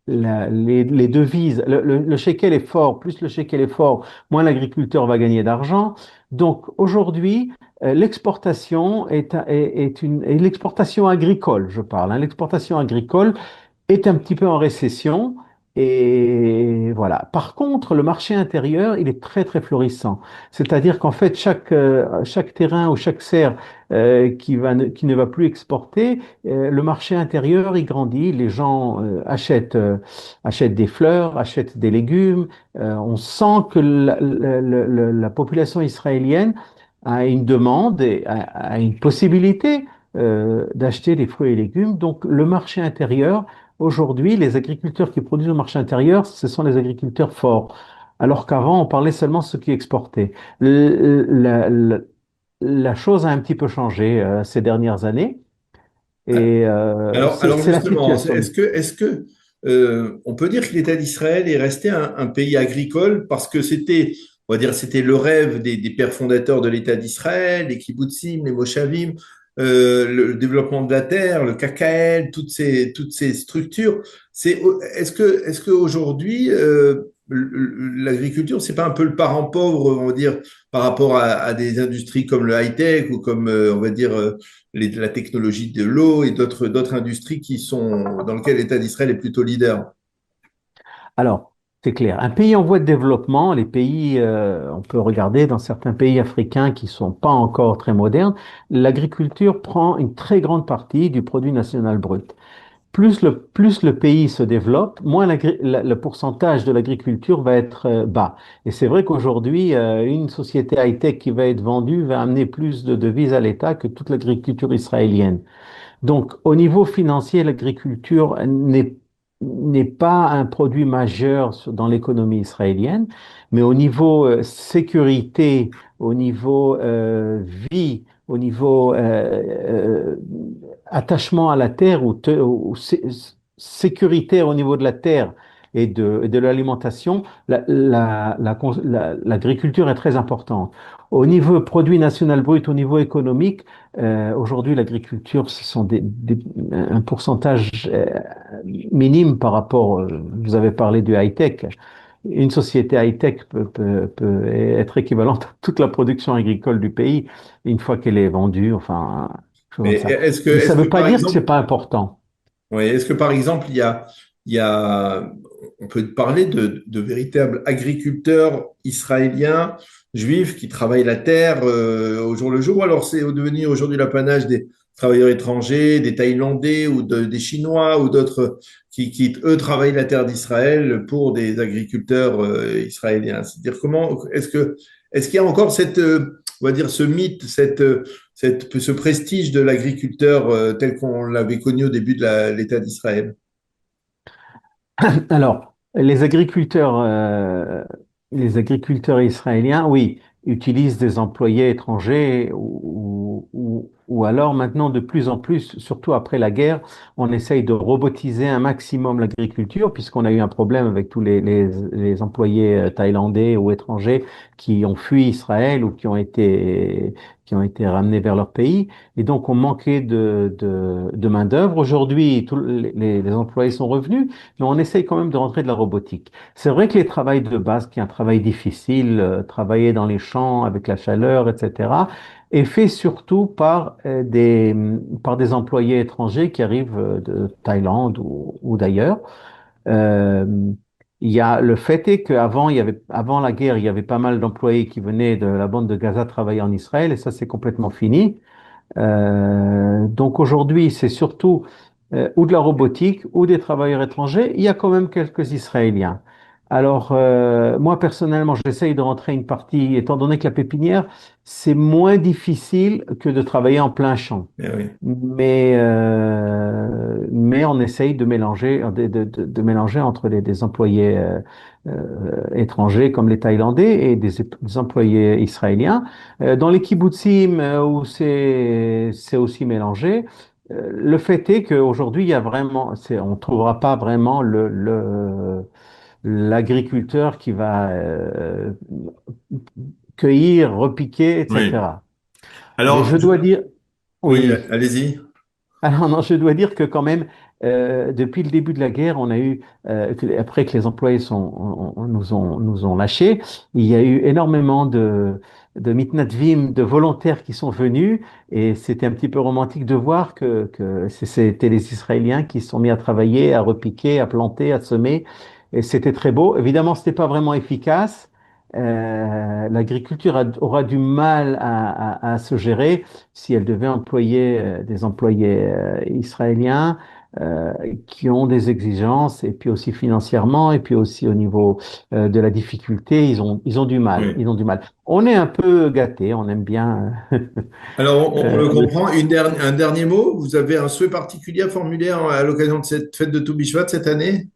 les devises, le shekel est fort. Plus le shekel est fort, moins l'agriculteur va gagner d'argent. Donc, aujourd'hui, l'exportation et l'exportation agricole, je parle, hein, l'exportation agricole est un petit peu en récession Et voilà. Par contre, le marché intérieur, il est très, très florissant. C'est-à-dire qu'en fait, chaque terrain ou chaque serre qui ne va plus exporter, le marché intérieur, il grandit. Les gens achètent des fleurs, achètent des légumes. On sent que la population israélienne a une demande et a une possibilité d'acheter des fruits et légumes. Donc, le marché intérieur, aujourd'hui, les agriculteurs qui produisent au marché intérieur, ce sont les agriculteurs forts. Alors qu'avant, on parlait seulement de ceux qui exportaient. La chose a un petit peu changé ces dernières années et
Alors
c'est la
justement,
situation.
on peut dire que l'État d'Israël est resté un pays agricole parce que on va dire, c'était le rêve des pères fondateurs de l'État d'Israël, les kibbutzim, les moshavim, le développement de la terre, le KKL, toutes ces structures. Est-ce que aujourd'hui, l'agriculture, c'est pas un peu le parent pauvre, on va dire, par rapport à des industries comme le high-tech ou comme, on va dire, la technologie de l'eau et d'autres industries dans lesquelles l'État d'Israël est plutôt leader.
Alors, c'est clair. Un pays en voie de développement, les pays, on peut regarder dans certains pays africains qui sont pas encore très modernes, l'agriculture prend une très grande partie du produit national brut. Plus le pays se développe, moins le pourcentage de l'agriculture va être bas. Et c'est vrai qu'aujourd'hui, une société high-tech qui va être vendue va amener plus de devises à l'État que toute l'agriculture israélienne. Donc, au niveau financier, l'agriculture n'est pas un produit majeur dans l'économie israélienne, mais au niveau sécurité, au niveau vie, au niveau attachement à la terre ou sécuritaire au niveau de la terre et de l'alimentation, l'agriculture est très importante. Au niveau produit national brut, au niveau économique, aujourd'hui, l'agriculture, ce sont un pourcentage minime par rapport, vous avez parlé du high-tech. Une société high-tech peut être équivalente à toute la production agricole du pays une fois qu'elle est vendue, enfin, chose
Mais
comme ça. Mais ça
est-ce
ne
que
veut pas
par
dire que c'est
exemple,
pas important.
oui, est-ce que par exemple, il y a, on peut parler de véritables agriculteurs israéliens, juifs, qui travaillent la terre au jour le jour, ou alors c'est devenu aujourd'hui l'apanage des travailleurs étrangers, des Thaïlandais ou des Chinois ou d'autres eux, travaillent la terre d'Israël pour des agriculteurs israéliens. C'est-à-dire est-ce qu'il y a encore on va dire, ce mythe, ce prestige de l'agriculteur tel qu'on l'avait connu au début de l'État d'Israël?
Alors, les agriculteurs israéliens, oui, utilisent des employés étrangers ou alors maintenant de plus en plus, surtout après la guerre, on essaye de robotiser un maximum l'agriculture puisqu'on a eu un problème avec tous les employés thaïlandais ou étrangers qui ont fui Israël ou qui ont été ramenés vers leur pays. Et donc, on manquait de main-d'œuvre. Aujourd'hui, tous les employés sont revenus, mais on essaye quand même de rentrer de la robotique. C'est vrai que les travails de base, qui est un travail difficile, travailler dans les champs avec la chaleur, etc., est fait surtout par des employés étrangers qui arrivent de Thaïlande ou d'ailleurs. Euh, le fait est qu'avant, avant la guerre, il y avait pas mal d'employés qui venaient de la bande de Gaza travailler en Israël et ça, c'est complètement fini. Donc aujourd'hui, c'est surtout ou de la robotique ou des travailleurs étrangers. Il y a quand même quelques Israéliens. Alors, moi personnellement, j'essaye de rentrer une partie, étant donné que la pépinière, c'est moins difficile que de travailler en plein champ.
Eh oui.
Mais on essaye de mélanger, de mélanger entre des employés étrangers comme les Thaïlandais et des employés israéliens. Dans les kibbutzim où c'est aussi mélangé, le fait est qu'aujourd'hui, il y a vraiment, on ne trouvera pas vraiment l'agriculteur qui va cueillir, repiquer,
Oui.
etc. Mais
Alors,
je dois dire,
oui,
oui.
allez-y.
Alors non, je dois dire que quand même, depuis le début de la guerre, on a eu, après que les employés nous ont lâchés, il y a eu énormément de mitnadvim, de volontaires qui sont venus, et c'était un petit peu romantique de voir que c'était les Israéliens qui se sont mis à travailler, à repiquer, à planter, à semer, et c'était très beau. Évidemment, c'était pas vraiment efficace. L'agriculture aura du mal à se gérer si elle devait employer des employés israéliens qui ont des exigences, et puis aussi financièrement, et puis aussi au niveau de la difficulté, ils ont du mal.
Oui.
Ils ont du mal. On est un peu gâtés, on aime bien.
Alors, on le
Le
comprend. Un dernier mot. Vous avez un souhait particulier à formuler à l'occasion de cette fête de Toubishvat cette année?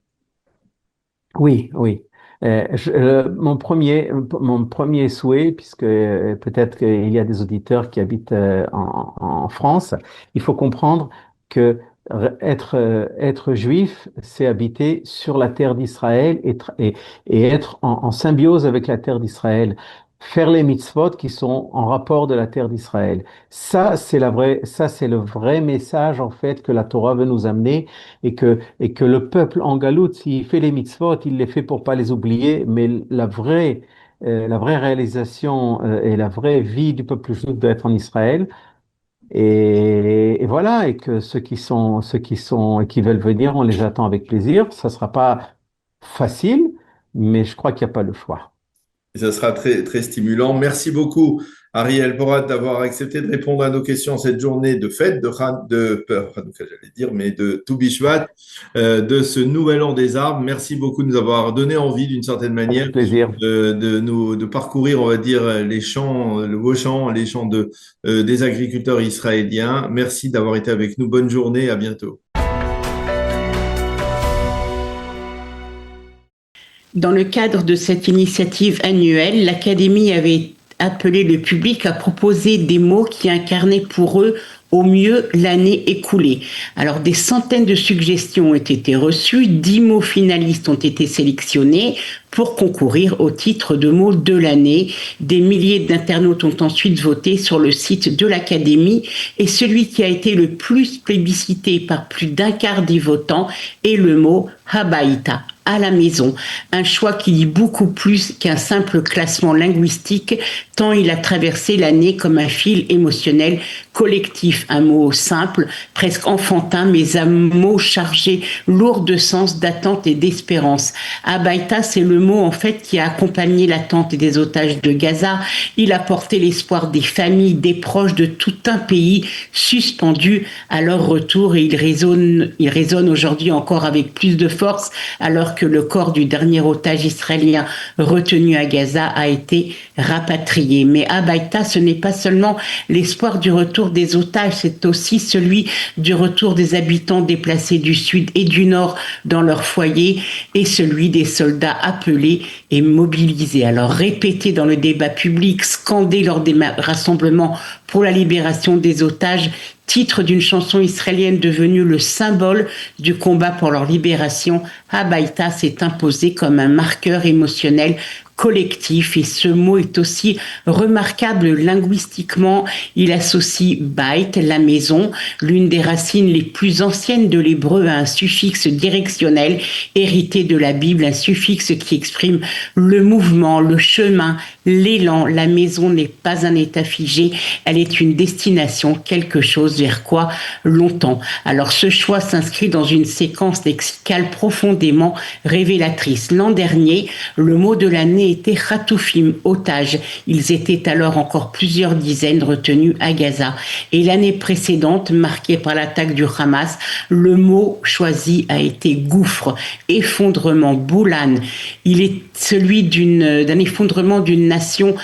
Oui, oui. Mon premier souhait, puisque peut-être qu'il y a des auditeurs qui habitent en France, il faut comprendre que être juif, c'est habiter sur la terre d'Israël et être en symbiose avec la terre d'Israël. Faire les mitzvot qui sont en rapport de la terre d'Israël. Ça, c'est le vrai message, en fait, que la Torah veut nous amener et que le peuple en galoute, s'il fait les mitzvot, il les fait pour pas les oublier, mais la vraie réalisation et la vraie vie du peuple juif doit être en Israël. Et voilà, et que ceux qui veulent venir, on les attend avec plaisir. Ça sera pas facile, mais je crois qu'il n'y a pas le choix.
Et ça sera très, très stimulant. Merci beaucoup, Ariel Porat, d'avoir accepté de répondre à nos questions cette journée de fête, Hanouka, j'allais dire, mais de Toubishvat, de ce nouvel an des arbres. Merci beaucoup de nous avoir donné envie, d'une certaine manière,
Avec plaisir.
de parcourir, on va dire, les champs, vos champs, les champs des agriculteurs israéliens. Merci d'avoir été avec nous. Bonne journée. À bientôt.
Dans le cadre de cette initiative annuelle, l'Académie avait appelé le public à proposer des mots qui incarnaient pour eux au mieux l'année écoulée. Alors, des centaines de suggestions ont été reçues, 10 mots finalistes ont été sélectionnés pour concourir au titre de mots de l'année. Des milliers d'internautes ont ensuite voté sur le site de l'Académie et celui qui a été le plus plébiscité par plus d'un quart des votants est le mot Habaïta, à la maison. Un choix qui dit beaucoup plus qu'un simple classement linguistique, tant il a traversé l'année comme un fil émotionnel collectif. Un mot simple, presque enfantin, mais un mot chargé, lourd de sens, d'attente et d'espérance. Habaïta, c'est le mot en fait qui a accompagné l'attente des otages de Gaza. Il a porté l'espoir des familles, des proches de tout un pays suspendus à leur retour, et il résonne aujourd'hui encore avec plus de force alors que le corps du dernier otage israélien retenu à Gaza a été rapatrié. Mais Habaïta, ce n'est pas seulement l'espoir du retour des otages, c'est aussi celui du retour des habitants déplacés du sud et du nord dans leur foyer, et celui des soldats appelés et mobilisés. Alors répété dans le débat public, scandé lors des rassemblements pour la libération des otages, titre d'une chanson israélienne devenue le symbole du combat pour leur libération, Habaïta s'est imposé comme un marqueur émotionnel collectif, et ce mot est aussi remarquable linguistiquement. Il associe bait, la maison, l'une des racines les plus anciennes de l'hébreu, à un suffixe directionnel hérité de la Bible, un suffixe qui exprime le mouvement, le chemin, l'élan. La maison n'est pas un état figé, elle est une destination, quelque chose vers quoi l'on tend. Alors ce choix s'inscrit dans une séquence lexicale profondément révélatrice. L'an dernier, le mot de l'année était Khatoufim, otages. Ils étaient alors encore plusieurs dizaines retenus à Gaza. Et l'année précédente, marquée par l'attaque du Hamas, le mot choisi a été gouffre, effondrement, boulan. Il est celui d'un effondrement d'une nation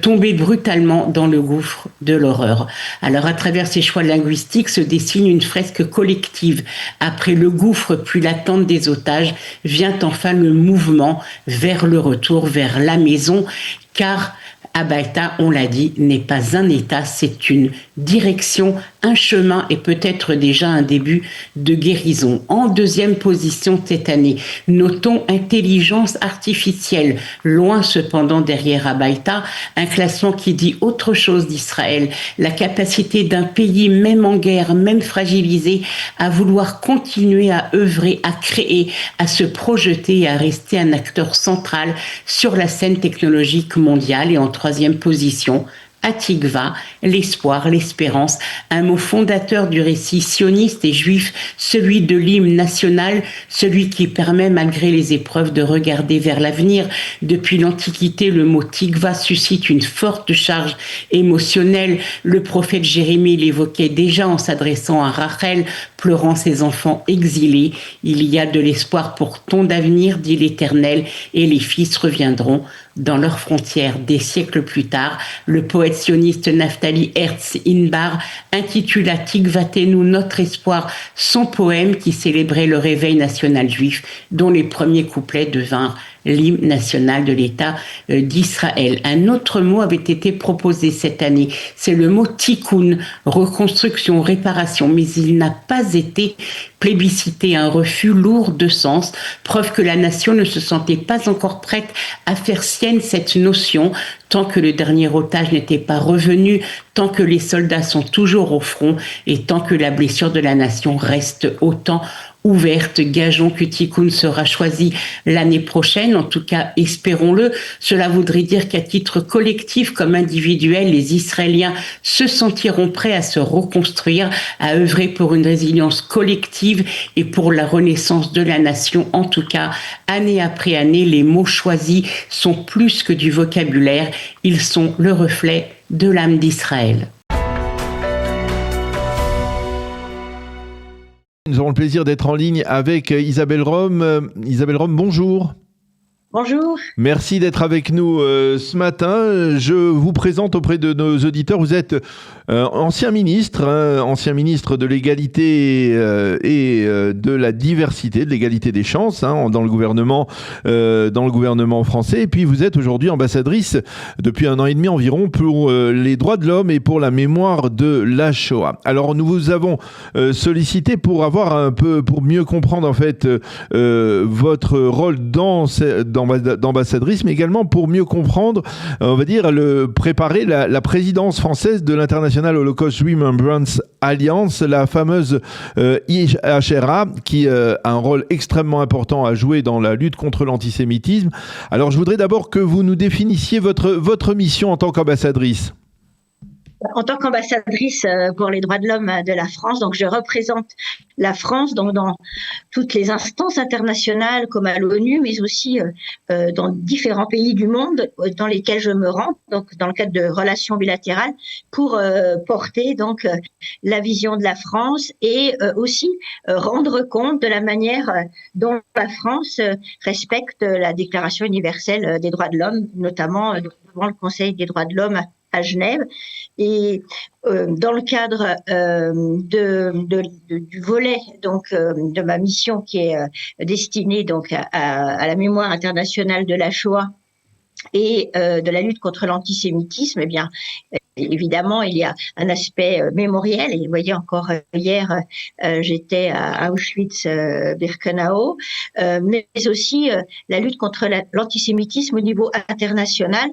tombée brutalement dans le gouffre de l'horreur. Alors à travers ces choix linguistiques se dessine une fresque collective. Après le gouffre puis l'attente des otages, vient enfin le mouvement vers le retour, vers la maison, car Habaïta, on l'a dit, n'est pas un état, c'est une direction, un chemin et peut-être déjà un début de guérison. En deuxième position cette année, notons intelligence artificielle, loin cependant derrière Habaïta, un classement qui dit autre chose d'Israël, la capacité d'un pays, même en guerre, même fragilisé, à vouloir continuer à œuvrer, à créer, à se projeter, à rester un acteur central sur la scène technologique mondiale. Et en troisième position, Atikva, l'espoir, l'espérance, un mot fondateur du récit sioniste et juif, celui de l'hymne national, celui qui permet, malgré les épreuves, de regarder vers l'avenir. Depuis l'Antiquité, le mot Tikva suscite une forte charge émotionnelle. Le prophète Jérémie l'évoquait déjà en s'adressant à Rachel, pleurant ses enfants exilés. Il y a de l'espoir pour ton avenir, dit l'Éternel, et les fils reviendront dans leurs frontières. Des siècles plus tard, le poète sioniste Naftali Herz Inbar intitula Tikvatenu, notre espoir, son poème qui célébrait le réveil national juif, dont les premiers couplets devinrent l'hymne national de l'État d'Israël. Un autre mot avait été proposé cette année, c'est le mot tikkun, reconstruction, réparation, mais il n'a pas été plébiscité, un refus lourd de sens, preuve que la nation ne se sentait pas encore prête à faire sienne cette notion, tant que le dernier otage n'était pas revenu, tant que les soldats sont toujours au front et tant que la blessure de la nation reste autant ouverte. Gageons que Tikkun sera choisi l'année prochaine, en tout cas espérons-le. Cela voudrait dire qu'à titre collectif comme individuel, les Israéliens se sentiront prêts à se reconstruire, à œuvrer pour une résilience collective et pour la renaissance de la nation. En tout cas, année après année, les mots choisis sont plus que du vocabulaire, ils sont le reflet de l'âme d'Israël.
Nous aurons le plaisir d'être en ligne avec Isabelle Rome. Isabelle Rome, bonjour.
Bonjour.
Merci d'être avec nous ce matin. Je vous présente auprès de nos auditeurs. Vous êtes ancien ministre de l'égalité et de la diversité, de l'égalité des chances dans le gouvernement français. Et puis vous êtes aujourd'hui ambassadrice depuis 1 an et demi environ pour les droits de l'homme et pour la mémoire de la Shoah. Alors nous vous avons sollicité pour mieux comprendre en fait votre rôle d'ambassadrice, mais également pour mieux comprendre, on va dire, préparer la présidence française de l'International Holocaust Remembrance Alliance, la fameuse IHRA, qui a un rôle extrêmement important à jouer dans la lutte contre l'antisémitisme. Alors, je voudrais d'abord que vous nous définissiez votre mission en tant qu'ambassadrice.
En tant qu'ambassadrice pour les droits de l'homme de la France, donc je représente la France donc dans toutes les instances internationales comme à l'ONU, mais aussi dans différents pays du monde dans lesquels je me rends, donc dans le cadre de relations bilatérales, pour porter donc la vision de la France et aussi rendre compte de la manière dont la France respecte la Déclaration universelle des droits de l'homme, notamment devant le Conseil des droits de l'homme à Genève. Et dans le cadre du volet donc de ma mission qui est destinée donc à la mémoire internationale de la Shoah et de la lutte contre l'antisémitisme, eh bien évidemment il y a un aspect mémoriel, et vous voyez encore hier j'étais à Auschwitz-Birkenau, mais aussi la lutte contre l'antisémitisme au niveau international,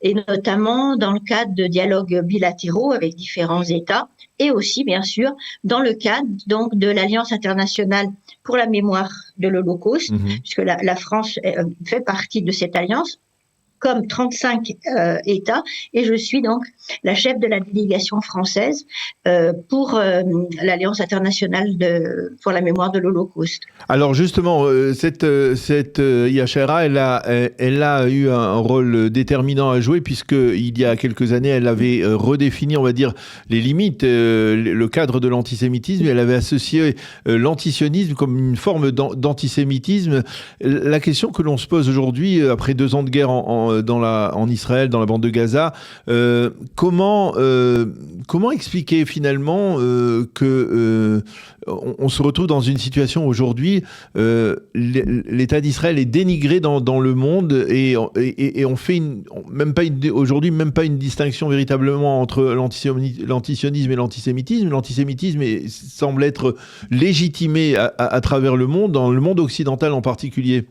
et notamment dans le cadre de dialogues bilatéraux avec différents États, et aussi bien sûr dans le cadre donc de l'Alliance internationale pour la mémoire de l'Holocauste, puisque la France fait partie de cette alliance comme 35 États, et je suis donc la chef de la délégation française pour l'Alliance internationale pour la mémoire de l'Holocauste.
Alors justement, cette IHRA, elle a eu un rôle déterminant à jouer, puisqu'il y a quelques années, elle avait redéfini, on va dire, les limites, le cadre de l'antisémitisme. Elle avait associé l'antisionisme comme une forme d'antisémitisme. La question que l'on se pose aujourd'hui, après 2 ans de guerre en Israël, dans la bande de Gaza, comment expliquer finalement que on se retrouve dans une situation aujourd'hui, l'État d'Israël est dénigré dans le monde, et on fait aujourd'hui même pas une distinction véritablement entre l'antisionisme et l'antisémitisme. L'antisémitisme semble être légitimé à travers le monde, dans le monde occidental en particulier.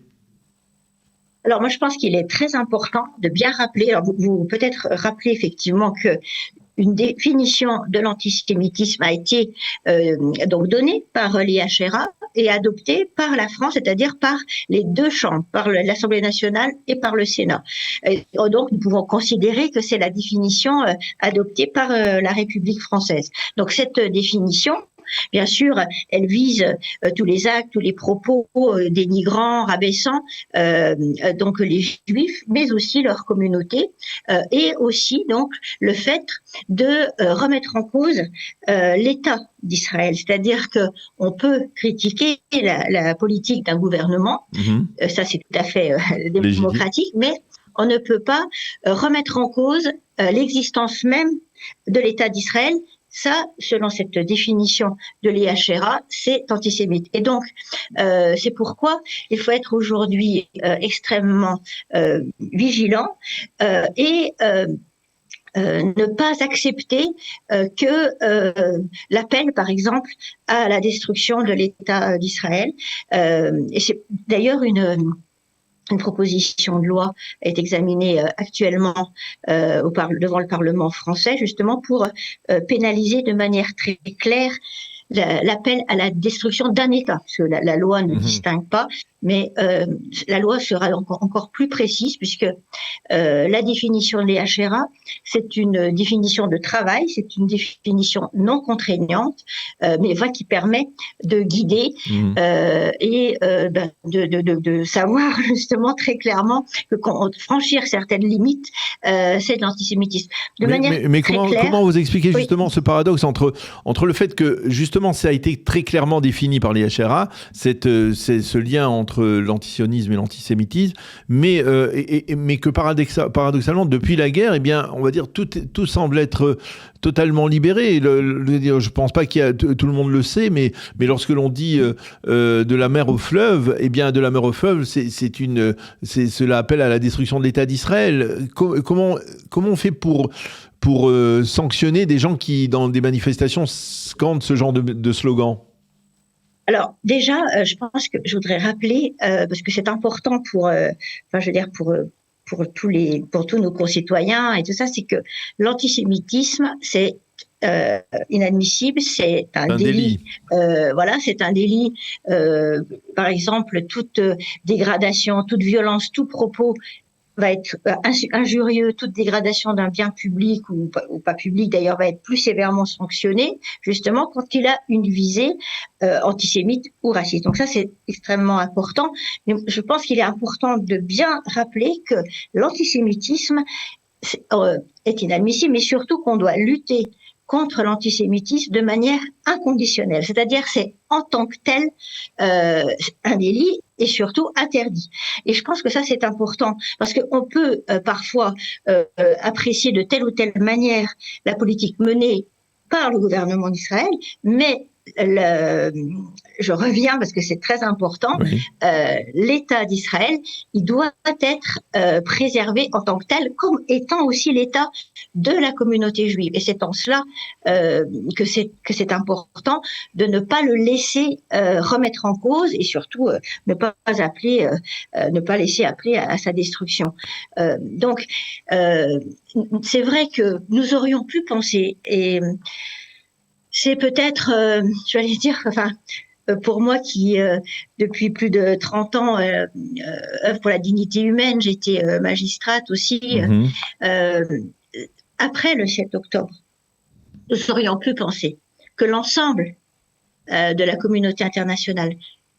Alors moi je pense qu'il est très important de bien rappeler, alors vous peut-être rappelez effectivement que une définition de l'antisémitisme a été donc donnée par l'IHRA et adoptée par la France, c'est-à-dire par les deux chambres, par l'Assemblée nationale et par le Sénat. Et donc, nous pouvons considérer que c'est la définition adoptée par la République française. Donc, cette définition, bien sûr, elle vise tous les actes, tous les propos dénigrants, rabaissants, donc les Juifs, mais aussi leur communauté, et aussi donc le fait de remettre en cause l'État d'Israël, c'est-à-dire que on peut critiquer la politique d'un gouvernement, ça c'est tout à fait démocratique, mais on ne peut pas remettre en cause l'existence même de l'État d'Israël. Ça, selon cette définition de l'IHRA, c'est antisémite. Et donc, c'est pourquoi il faut être aujourd'hui extrêmement vigilant et ne pas accepter que l'appel, par exemple, à la destruction de l'État d'Israël. Et c'est d'ailleurs une proposition de loi est examinée actuellement devant le Parlement français, justement pour pénaliser de manière très claire l'appel à la destruction d'un État, parce que la loi ne distingue pas, mais la loi sera encore plus précise, puisque la définition de l'IHRA, c'est une définition de travail, c'est une définition non contraignante, mais qui permet de guider et de savoir justement très clairement que franchir certaines limites, c'est de l'antisémitisme.
Mais comment vous expliquez justement ce paradoxe entre le fait que justement ça a été très clairement défini par l'IHRA, c'est ce lien entre l'antisionisme et l'antisémitisme, mais que paradoxalement, depuis la guerre, eh bien, on va dire tout semble être totalement libéré. Je ne pense pas tout le monde le sait, mais lorsque l'on dit de la mer au fleuve, eh bien, de la mer au fleuve, cela appelle à la destruction de l'État d'Israël. Comment on fait pour sanctionner des gens qui, dans des manifestations, scandent ce genre de slogan?
Alors déjà, je pense que je voudrais rappeler, parce que c'est important pour tous nos concitoyens et tout ça, c'est que l'antisémitisme, c'est inadmissible, c'est un délit. C'est un délit. Par exemple, toute dégradation, toute violence, tout propos va être injurieux, toute dégradation d'un bien public ou pas public d'ailleurs va être plus sévèrement sanctionnée, justement quand il a une visée antisémite ou raciste. Donc ça c'est extrêmement important. Mais je pense qu'il est important de bien rappeler que l'antisémitisme est inadmissible, mais surtout qu'on doit lutter contre l'antisémitisme de manière inconditionnelle. C'est-à-dire c'est en tant que tel un délit et surtout interdit. Et je pense que ça c'est important parce qu'on peut parfois apprécier de telle ou telle manière la politique menée par le gouvernement d'Israël, mais je reviens parce que c'est très important, l'État d'Israël, il doit être préservé en tant que tel, comme étant aussi l'État de la communauté juive. Et c'est en cela que c'est important de ne pas le laisser remettre en cause et surtout ne pas laisser appeler à sa destruction. Donc, c'est vrai que nous aurions pu penser et c'est peut-être, pour moi qui, depuis plus de 30 ans, œuvre pour la dignité humaine, j'étais magistrate aussi, après le 7 octobre, nous aurions pu penser que l'ensemble de la communauté internationale,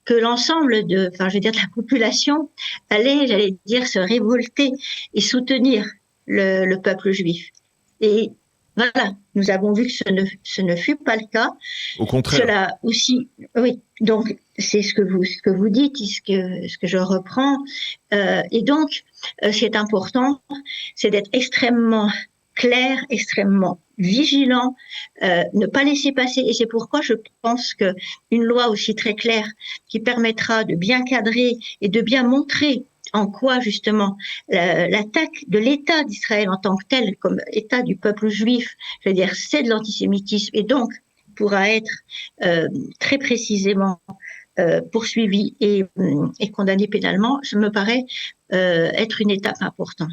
que l'ensemble de la population allait, se révolter et soutenir le peuple juif. Et voilà, nous avons vu que ce ne fut pas le cas.
Au contraire.
Cela aussi, oui. Donc c'est ce que vous dites, ce que je reprends. Et donc, ce qui est important, c'est d'être extrêmement clair, extrêmement vigilant, ne pas laisser passer. Et c'est pourquoi je pense que une loi aussi très claire qui permettra de bien cadrer et de bien montrer en quoi justement l'attaque de l'État d'Israël en tant que tel, comme État du peuple juif, c'est de l'antisémitisme et donc pourra être très précisément poursuivi et condamné pénalement, ça me paraît être une étape importante.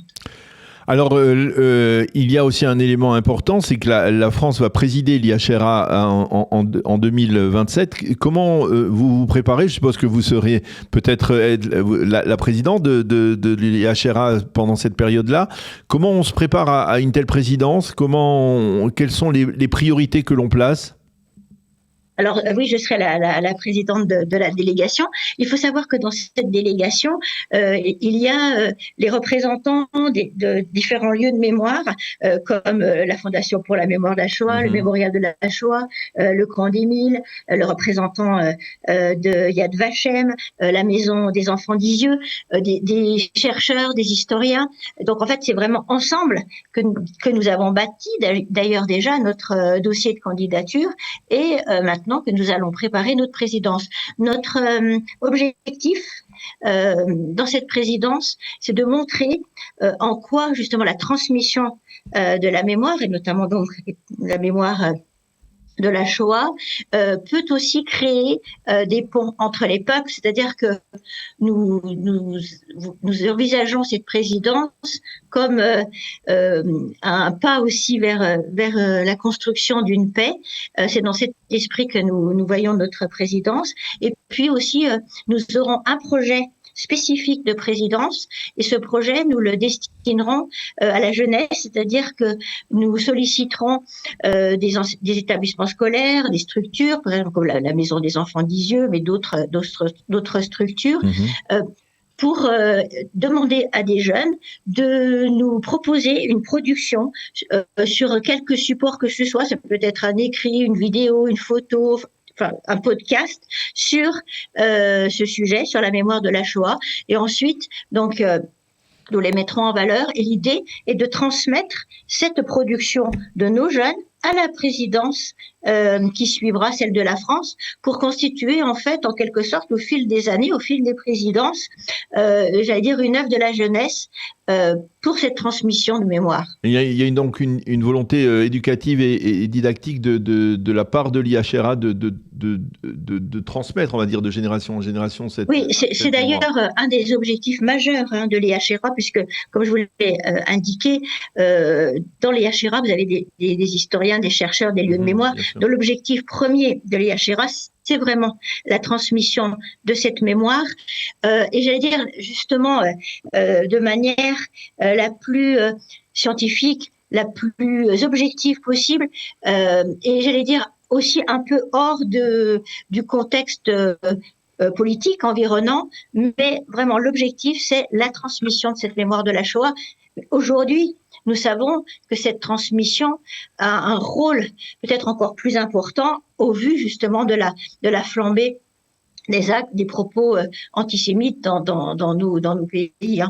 Alors, il y a aussi un élément important, c'est que la France va présider l'IHRA en 2027. Comment vous vous préparez? Je suppose que vous serez peut-être la présidente de l'IHRA pendant cette période-là. Comment on se prépare à une telle présidence? Quelles sont les priorités que l'on place?
Alors oui, je serai la présidente de la délégation. Il faut savoir que dans cette délégation, il y a les représentants de différents lieux de mémoire, comme la Fondation pour la mémoire de la Shoah, le Mémorial de la Shoah, le Camp d'Émile, le représentant de Yad Vashem, la Maison des Enfants d'Isieux, des chercheurs, des historiens. Donc en fait, c'est vraiment ensemble que nous avons bâti d'ailleurs déjà notre dossier de candidature et maintenant que nous allons préparer notre présidence. Notre objectif dans cette présidence, c'est de montrer en quoi justement la transmission de la mémoire, et notamment donc la mémoire de la Shoah, peut aussi créer des ponts entre les peuples, c'est-à-dire que nous envisageons cette présidence comme un pas aussi vers la construction d'une paix. C'est dans cet esprit que nous voyons notre présidence. Et puis aussi, nous aurons un projet spécifique de présidence et ce projet, nous le destinerons à la jeunesse, c'est-à-dire que nous solliciterons des établissements scolaires, des structures, par exemple comme la Maison des Enfants d'Isieux, mais d'autres structures, pour demander à des jeunes de nous proposer une production sur quelques supports que ce soit. Ça peut être un écrit, une vidéo, une photo, un podcast sur ce sujet, sur la mémoire de la Shoah. Et ensuite, donc, nous les mettrons en valeur. Et l'idée est de transmettre cette production de nos jeunes à la présidence qui suivra celle de la France pour constituer en fait, en quelque sorte, au fil des années, au fil des présidences, j'allais dire une œuvre de la jeunesse pour cette transmission de mémoire.
Il y a donc une volonté éducative et didactique de la part de l'IHRA de transmettre, on va dire, de génération en génération cette.
Oui, c'est d'ailleurs un des objectifs majeurs de l'IHRA, puisque, comme je vous l'ai indiqué, dans l'IHRA, vous avez des historiens, des chercheurs, des lieux de mémoire. Donc l'objectif premier de l'IHRA, c'est vraiment la transmission de cette mémoire. Et j'allais dire justement de manière la plus scientifique, la plus objective possible. Et j'allais dire aussi un peu hors du contexte politique environnant, mais vraiment l'objectif, c'est la transmission de cette mémoire de la Shoah. Aujourd'hui, nous savons que cette transmission a un rôle peut-être encore plus important au vu justement de la flambée des actes, des propos antisémites dans nos pays.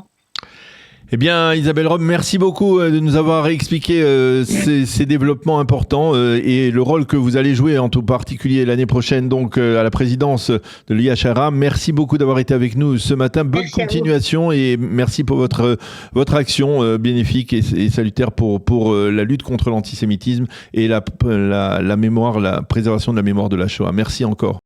Eh bien, Isabelle Rome, merci beaucoup de nous avoir expliqué ces développements importants et le rôle que vous allez jouer, en tout particulier l'année prochaine, donc à la présidence de l'IHRA. Merci beaucoup d'avoir été avec nous ce matin. Bonne continuation et merci pour votre action bénéfique et salutaire pour la lutte contre l'antisémitisme et la mémoire, la préservation de la mémoire de la Shoah. Merci encore.